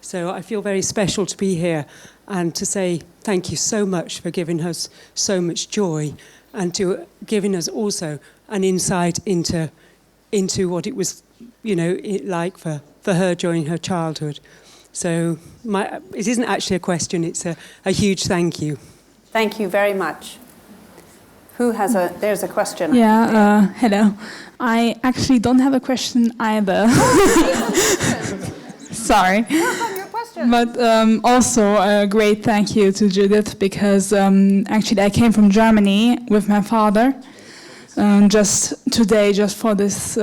So I feel very special to be here and to say thank you so much for giving us so much joy and to giving us also an insight into what it was, like for her during her childhood. So it isn't actually a question, it's a huge thank you. Thank you very much. Who has there's a question. Yeah, hello. I actually don't have a question either. Sorry. But also a great thank you to Judith, because actually I came from Germany with my father just today, just for this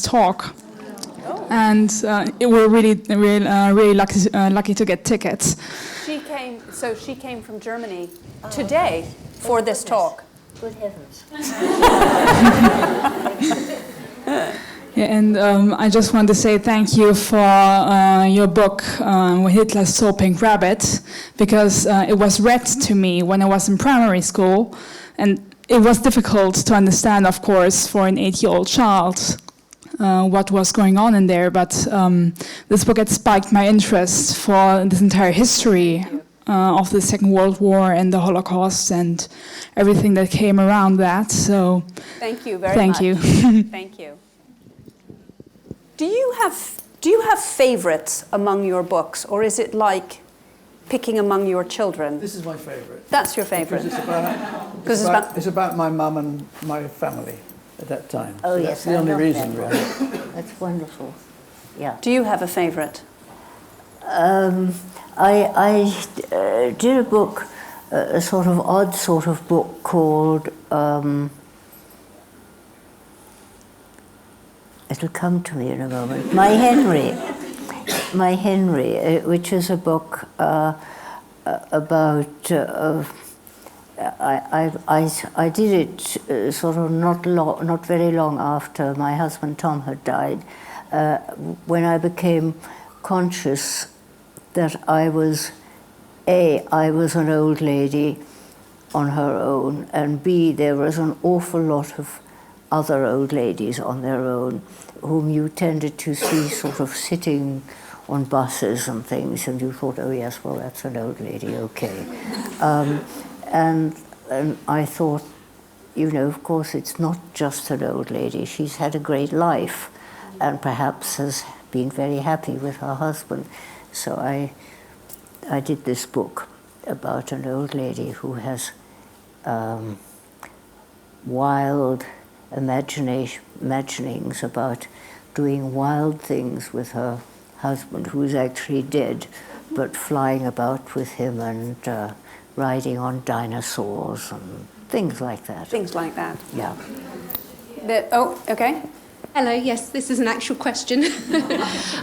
talk. And we're really lucky to get tickets. She came from Germany today for this talk. Good heavens. Yeah, and I just want to say thank you for your book, Hitler's So Pink Rabbit, because it was read to me when I was in primary school, and it was difficult to understand, of course, for an 8-year-old child what was going on in there, but this book had spiked my interest for this entire history of the Second World War and the Holocaust and everything that came around that. So thank you very much. Thank you. Thank you. Do you have favorites among your books, or is it like picking among your children? This is my favourite. That's your favorite. Because it's about my mum and my family at that time. Oh, So yes, that's the I only love reason, that really. one. That's wonderful. Yeah. Do you have a favorite? I did a book, a sort of odd sort of book called, it'll come to me in a moment, My Henry, which is a book about, I did it sort of not very long after my husband Tom had died, when I became conscious that I was an old lady on her own, and B, there was an awful lot of other old ladies on their own whom you tended to see sort of sitting on buses and things, and you thought, oh yes, well, that's an old lady, okay. And I thought, of course, it's not just an old lady. She's had a great life and perhaps has been very happy with her husband. So I did this book about an old lady who has wild imaginings about doing wild things with her husband, who is actually dead, but flying about with him and riding on dinosaurs and things like that. Things like that. Yeah. Oh, okay. Hello, yes, this is an actual question.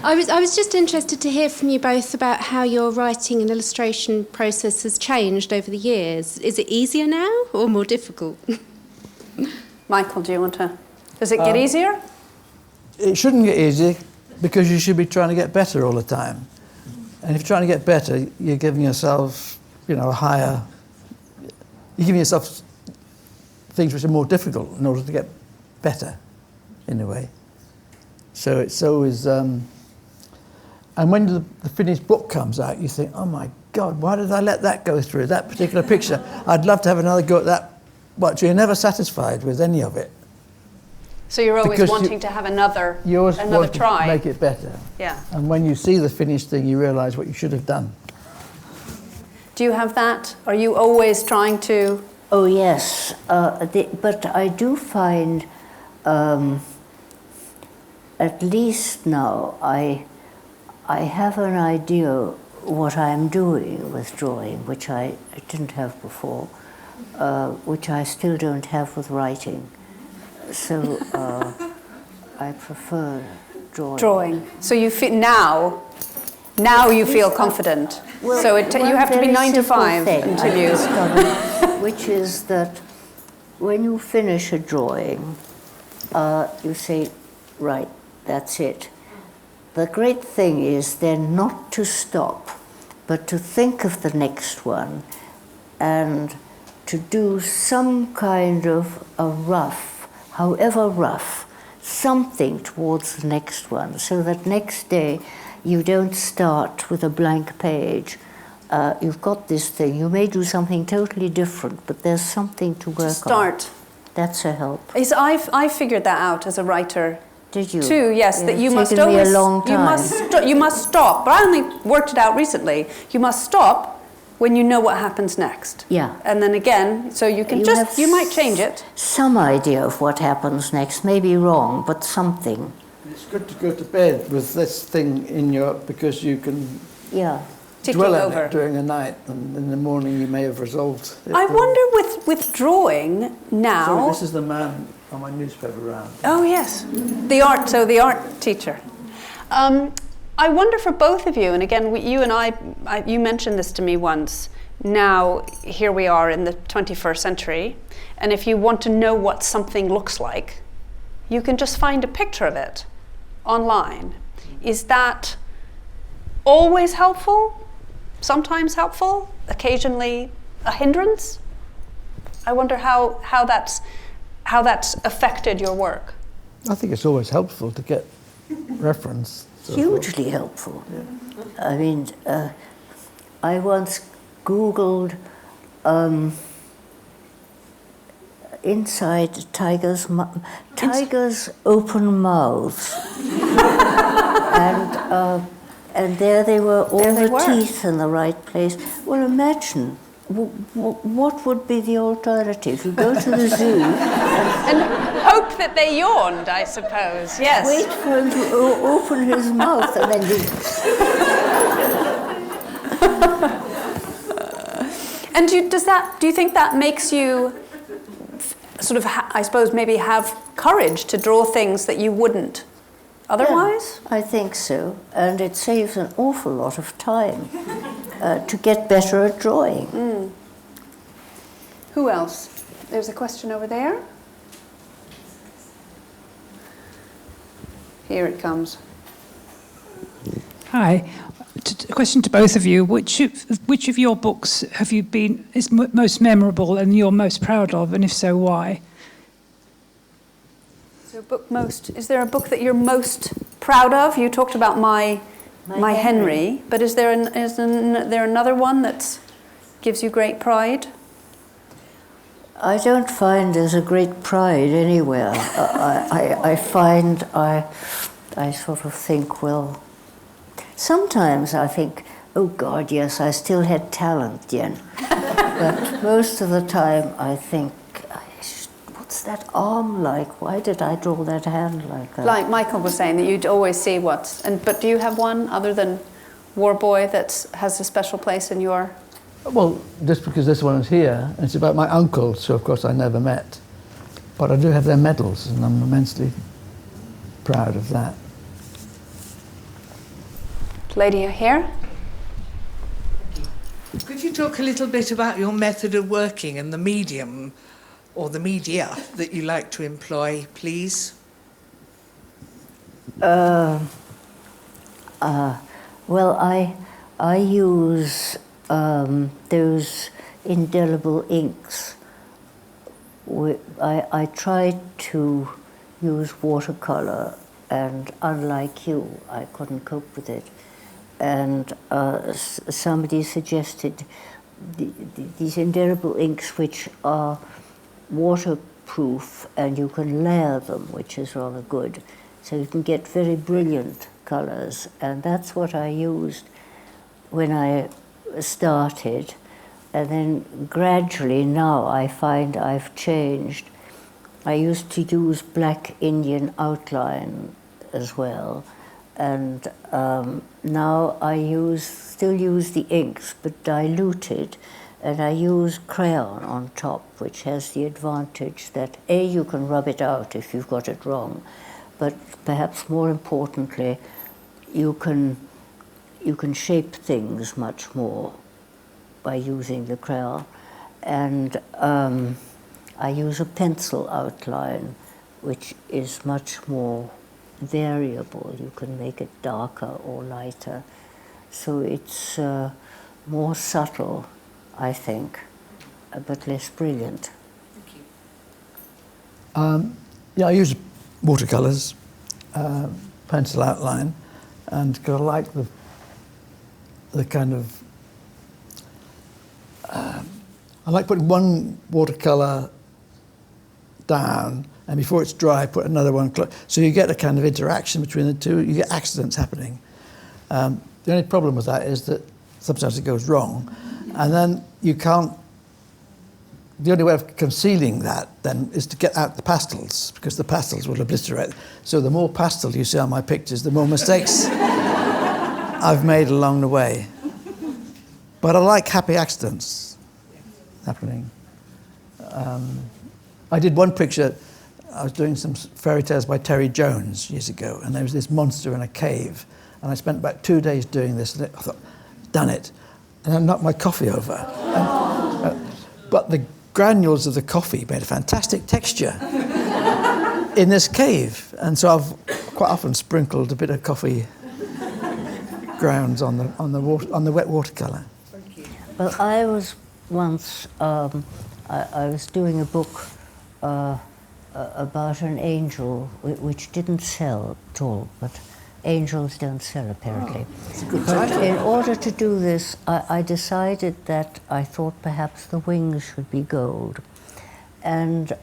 I was just interested to hear from you both about how your writing and illustration process has changed over the years. Is it easier now or more difficult? Michael, do you want to... Does it get easier? It shouldn't get easy because you should be trying to get better all the time. And if you're trying to get better, you're giving yourself, a higher... You're giving yourself things which are more difficult in order to get better, in a way. So it's always... and when the finished book comes out, you think, oh my God, why did I let that go through, that particular picture? I'd love to have another go at that. But you're never satisfied with any of it. So you're always Because wanting to have another You always want try. to make it better. Yeah. And when you see the finished thing, you realise what you should have done. Do you have that? Are you always trying to... Oh, yes. But I do find, at least now, I have an idea what I'm doing with drawing, which I didn't have before, which I still don't have with writing. So I prefer drawing. Drawing. So you feel now you feel confident. Well, So you have to be 9 to 5 until you... discovered, which is that when you finish a drawing, you say, right, that's it. The great thing is then not to stop, but to think of the next one and to do some kind of a rough, however rough, something towards the next one, so that next day you don't start with a blank page. You've got this thing. You may do something totally different, but there's something to work on. Start. That's a help. I figured that out as a writer. Did you? Too, yes, Yeah, that you it's must taken me always... a long time. You must stop. But I only worked it out recently. You must stop when you know what happens next. Yeah. And then again, so you can you might change it. Some idea of what happens next, maybe wrong, but something. It's good to go to bed with this thing in your... because you can Yeah. dwell on it during the night, and in the morning you may have resolved it. I wonder with drawing now... Sorry, this is the man on my newspaper round. Oh, yes. The art teacher. I wonder for both of you, and again, you and I, you mentioned this to me once, now here we are in the 21st century, and if you want to know what something looks like, you can just find a picture of it online. Is that always helpful? Sometimes helpful? Occasionally a hindrance? I wonder how that's affected your work. I think it's always helpful to get reference. Hugely helpful. Yeah. I mean, I once Googled inside tigers' open mouths, and there they were, all the teeth in the right place. Well, imagine. What would be the alternative? You go to the zoo and hope that they yawned, I suppose. Yes. Wait for him to open his mouth and then And do you think that makes you sort of, I suppose, maybe have courage to draw things that you wouldn't otherwise? Yeah, I think so, and it saves an awful lot of time to get better at drawing. Mm. Who else? There's a question over there. Here it comes. Hi. A question to both of you. Which of your books have you been is most memorable and you're most proud of, and if so, why? Is there a book that you're most proud of? You talked about my Henry, but is there another one that gives you great pride? I don't find there's a great pride anywhere. I find I sort of think, well, sometimes I think, oh God, yes, I still had talent then. But most of the time I think, what's that arm like? Why did I draw that hand like that? Like Michael was saying, that you'd always see but do you have one other than War Boy that has a special place in your Well, just because this one is here, and it's about my uncles, who of course I never met. But I do have their medals, and I'm immensely proud of that. Lady here. Could you talk a little bit about your method of working and the medium or the media that you like to employ, please? Well, I use those indelible inks. I tried to use watercolor, and unlike you, I couldn't cope with it. And somebody suggested these indelible inks, which are waterproof, and you can layer them, which is rather good. So you can get very brilliant colors, and that's what I used when I started. And then gradually now I find I've changed. I used to use black Indian outline as well, and now I still use the inks but diluted, and I use crayon on top, which has the advantage that A, you can rub it out if you've got it wrong, but perhaps more importantly, you can shape things much more by using the crayon. And I use a pencil outline, which is much more variable. You can make it darker or lighter. So it's more subtle, I think, but less brilliant. Thank you. Yeah, I use watercolors, pencil outline, and because I like the kind of I like putting one watercolor down, and before it's dry, put another one so you get a kind of interaction between the two. You get accidents happening. The only problem with that is that sometimes it goes wrong, and then you can't. The only way of concealing that then is to get out the pastels, because the pastels will obliterate. So the more pastel you see on my pictures, the more mistakes I've made along the way. But I like happy accidents happening. I did one picture, I was doing some fairy tales by Terry Jones years ago, and there was this monster in a cave, and I spent about 2 days doing this, and I thought, done it. And I knocked my coffee over. But the granules of the coffee made a fantastic texture in this cave, and so I've quite often sprinkled a bit of coffee grounds on the wet watercolor. Thank you. Well, I was once I was doing a book about an angel which didn't sell at all, but angels don't sell apparently. But in order to do this, I decided that I thought perhaps the wings should be gold. And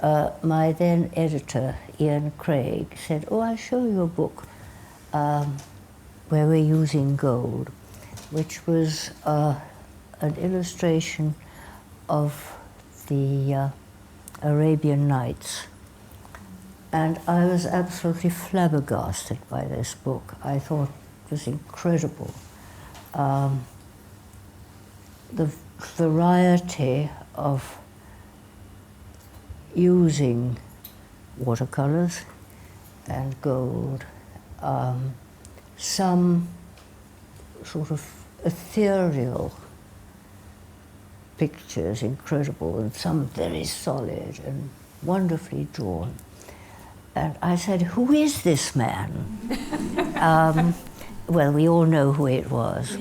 my then editor, Ian Craig, said, "Oh, I'll show you a book where we're using gold," which was an illustration of the Arabian Nights. And I was absolutely flabbergasted by this book. I thought it was incredible. The variety of using watercolors and gold, some sort of ethereal pictures, incredible, and some very solid and wonderfully drawn. And I said, "Who is this man?" Well, we all know who it was.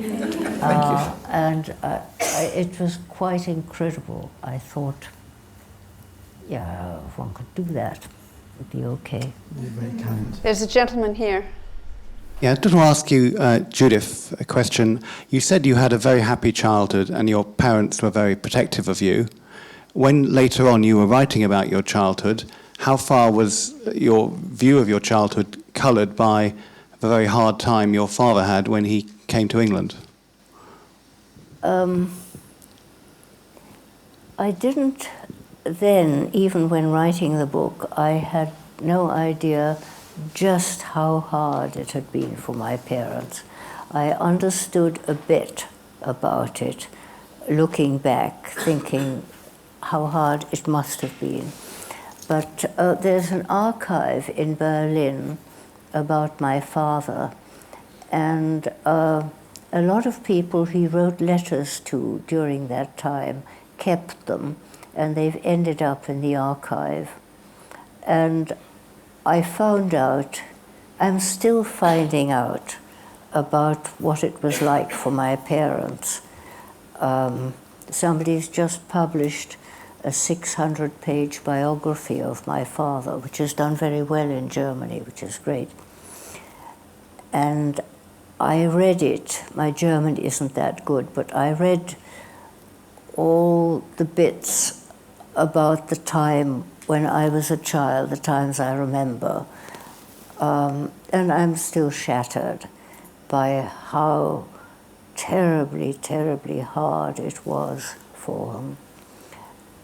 And it was quite incredible. I thought, yeah, if one could do that, it'd be okay. You're very kind. There's a gentleman here. Yeah, I just want to ask you, Judith, a question. You said you had a very happy childhood and your parents were very protective of you. When later on you were writing about your childhood, how far was your view of your childhood coloured by the very hard time your father had when he came to England? I didn't then, even when writing the book, I had no idea just how hard it had been for my parents. I understood a bit about it looking back, thinking how hard it must have been. But there's an archive in Berlin about my father, and a lot of people he wrote letters to during that time kept them, and they've ended up in the archive. And I found out, I'm still finding out about what it was like for my parents. Somebody's just published a 600-page biography of my father, which is done very well in Germany, which is great. And I read it. My German isn't that good, but I read all the bits about the time when I was a child, the times I remember. And I'm still shattered by how terribly, terribly hard it was for him.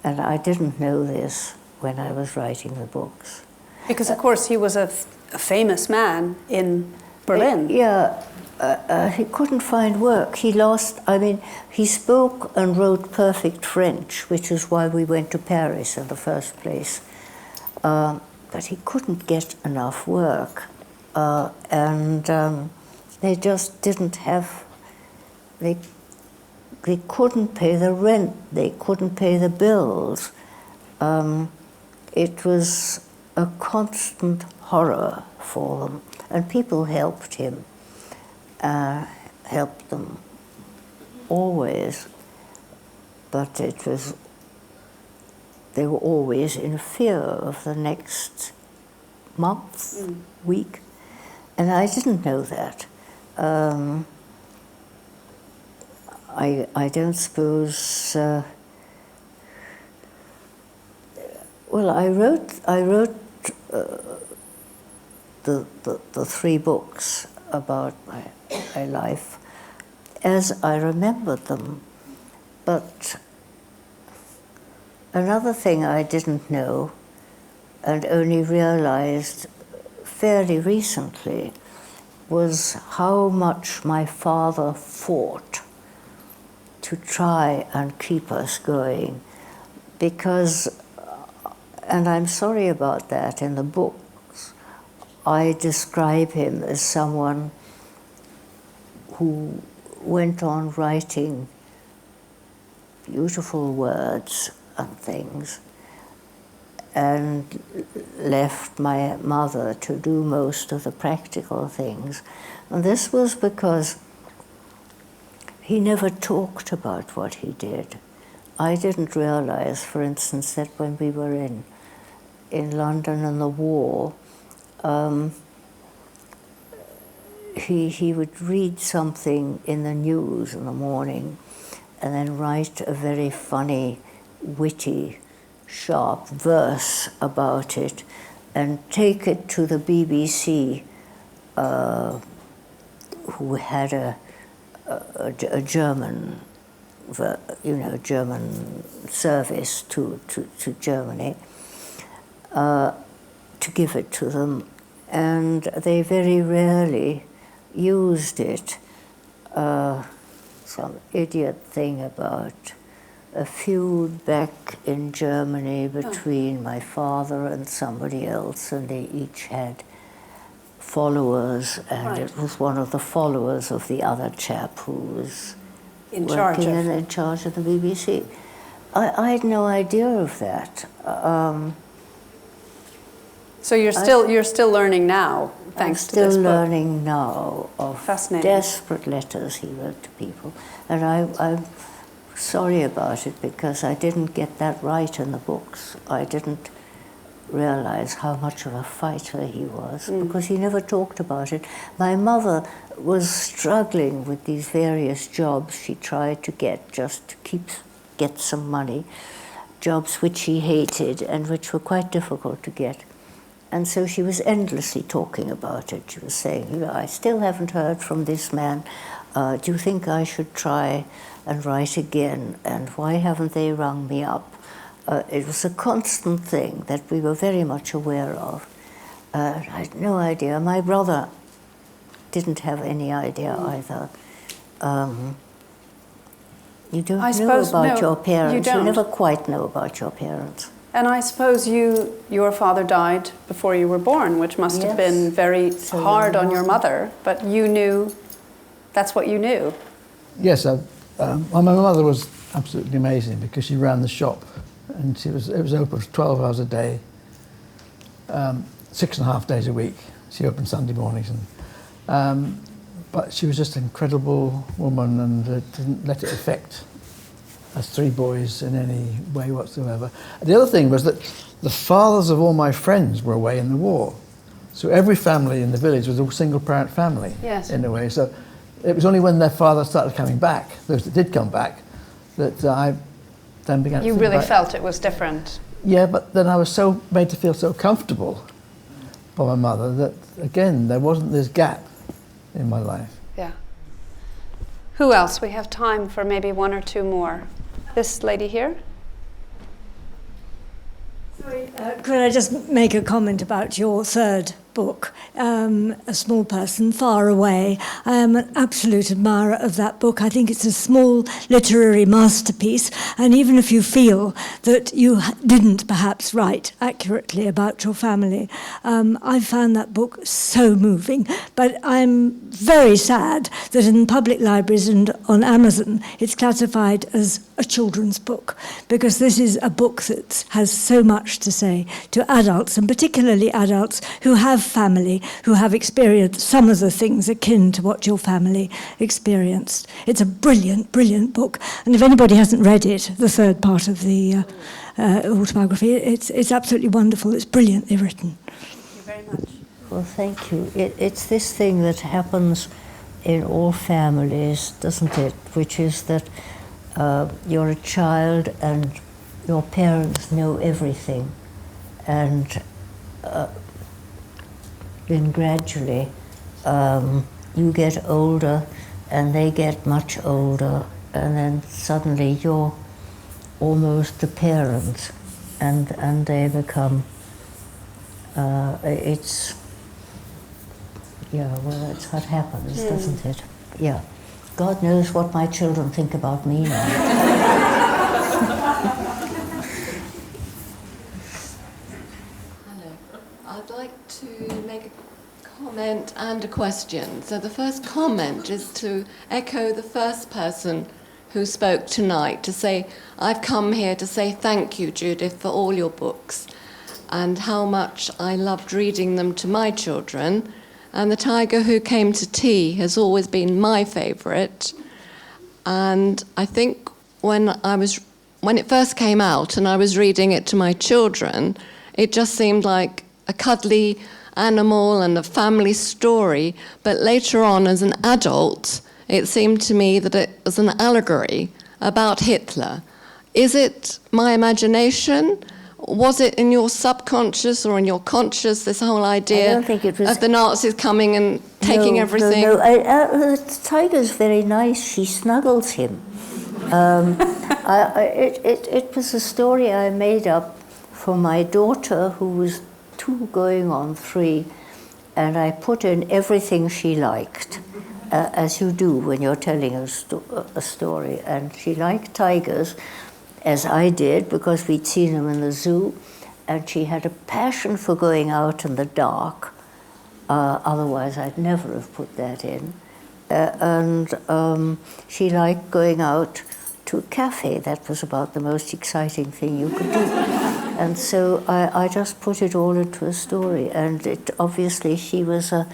And I didn't know this when I was writing the books. Because, of course, he was a famous man in Berlin. He couldn't find work. He spoke and wrote perfect French, which is why we went to Paris in the first place. But he couldn't get enough work. They just didn't have, they couldn't pay the rent, they couldn't pay the bills. It was a constant horror for them, and people helped him, helped them always, but they were always in fear of the next month, week, and I didn't know that. I don't suppose. Well, I wrote the three books about my life as I remembered them, but another thing I didn't know and only realized fairly recently was how much my father fought to try and keep us going, because, and I'm sorry about that, in the books, I describe him as someone who went on writing beautiful words and things, and left my mother to do most of the practical things. And this was because he never talked about what he did. I didn't realize, for instance, that when we were in London in the war, he would read something in the news in the morning and then write a very funny, witty, sharp verse about it and take it to the BBC, who had a German, German service to Germany, to give it to them, and they very rarely used it. Some idiot thing about a feud back in Germany between my father and somebody else, and they each had followers, and it was one of the followers of the other chap who was in charge of the BBC. I had no idea of that. So you're still learning now, thanks to this book. I'm still learning now of Fascinating. Desperate letters he wrote to people, and I'm sorry about it because I didn't get that right in the books. I didn't realize how much of a fighter he was because he never talked about it. My mother was struggling with these various jobs she tried to get just to get some money, jobs which she hated and which were quite difficult to get. And so she was endlessly talking about it. She was saying, I still haven't heard from this man. Do you think I should try and write again? And why haven't they rung me up? It was a constant thing that we were very much aware of. I had no idea. My brother didn't have any idea either. You don't I know suppose- about no, your parents. you don't. never quite know about your parents. And I suppose your father died before you were born, which must have Yes. been very So hard on young. your mother, but you knew, that's what you knew. Yes, well, my mother was absolutely amazing because she ran the shop, and it was open for 12 hours a day, 6.5 days a week. She opened Sunday mornings, but she was just an incredible woman, and didn't let it affect us three boys in any way whatsoever. The other thing was that the fathers of all my friends were away in the war, so every family in the village was a single-parent family. Yes. In a way. So it was only when their fathers started coming back, those that did come back, that I then began to You think really about, felt it was different. Yeah, but then I was so made to feel so comfortable by my mother that, again, there wasn't this gap in my life. Yeah. Who else? We have time for maybe one or two more. This lady here? Sorry, could I just make a comment about your third book, A Small Person Far Away? I am an absolute admirer of that book. I think it's a small literary masterpiece, and even if you feel that you didn't perhaps write accurately about your family, I found that book so moving. But I'm very sad that in public libraries and on Amazon it's classified as a children's book, because this is a book that has so much to say to adults, and particularly adults who have family, who have experienced some of the things akin to what your family experienced. It's a brilliant, brilliant book, and if anybody hasn't read it, the third part of the autobiography, it's absolutely wonderful. It's brilliantly written. Thank you very much. Well, thank you. It's this thing that happens in all families, doesn't it? Which is that you're a child and your parents know everything, and then gradually you get older and they get much older, and then suddenly you're almost the parent, and they become it's that's what happens, doesn't it? Yeah. God knows what my children think about me now. Hello. I'd like to make a comment and a question. So the first comment is to echo the first person who spoke tonight, to say, I've come here to say thank you, Judith, for all your books, and how much I loved reading them to my children. And The Tiger Who Came to Tea has always been my favourite. And I think when it first came out and I was reading it to my children, it just seemed like a cuddly animal and a family story. But later on, as an adult, it seemed to me that it was an allegory about Hitler. Is it my imagination? Was it in your subconscious or in your conscious, this whole idea I don't think it was of the Nazis coming and taking everything? No. The tiger's very nice. She snuggles him. It was a story I made up for my daughter, who was 2 going on 3, and I put in everything she liked, as you do when you're telling a story. And she liked tigers, as I did, because we'd seen them in the zoo, and she had a passion for going out in the dark. Otherwise, I'd never have put that in. She liked going out to a cafe. That was about the most exciting thing you could do. And so I just put it all into a story. And obviously, she was a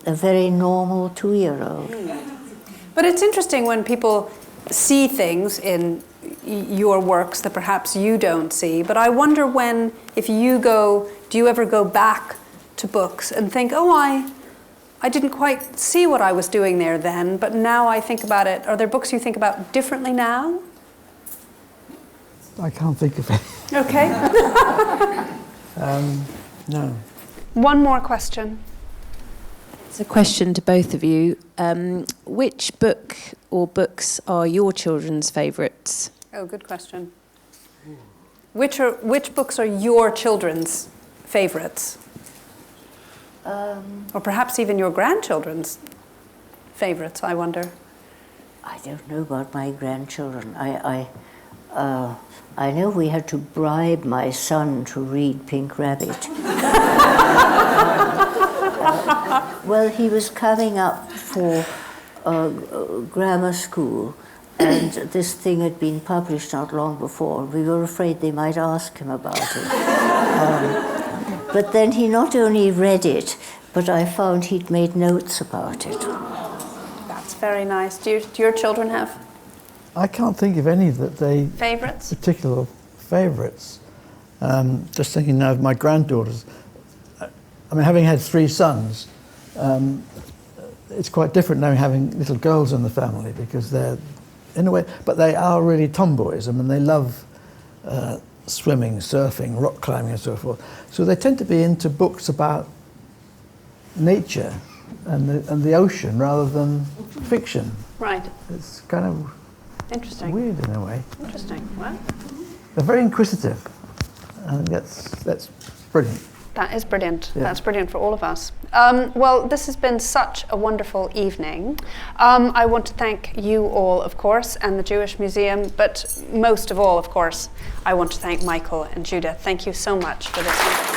very normal 2-year-old. But it's interesting when people see things in your works that perhaps you don't see. But I wonder do you ever go back to books and think, I didn't quite see what I was doing there then, but now I think about it. Are there books you think about differently now? I can't think of it. Okay. No. One more question. It's a question to both of you. Which book or books are your children's favourites? Oh, good question. Which books are your children's favourites? Or perhaps even your grandchildren's favourites, I wonder. I don't know about my grandchildren. I know we had to bribe my son to read Pink Rabbit. Well, he was coming up for grammar school, and this thing had been published not long before. We were afraid they might ask him about it. But then he not only read it, but I found he'd made notes about it. That's very nice. Do your children have I can't think of any that they... favourites? Particular favourites. Just thinking now of my granddaughters. I mean, having had 3 sons, it's quite different now having little girls in the family, because they're, in a way, but they are really tomboys. I mean, they love swimming, surfing, rock climbing and so forth. So they tend to be into books about nature and the ocean rather than fiction. Right. It's kind of interesting. Weird in a way. Interesting. Well, they're very inquisitive, and that's brilliant. that is brilliant. Yeah. That's brilliant for all of us. Well, this has been such a wonderful evening. I want to thank you all, of course, and the Jewish Museum, but most of all, of course, I want to thank Michael and Judith. Thank you so much for this.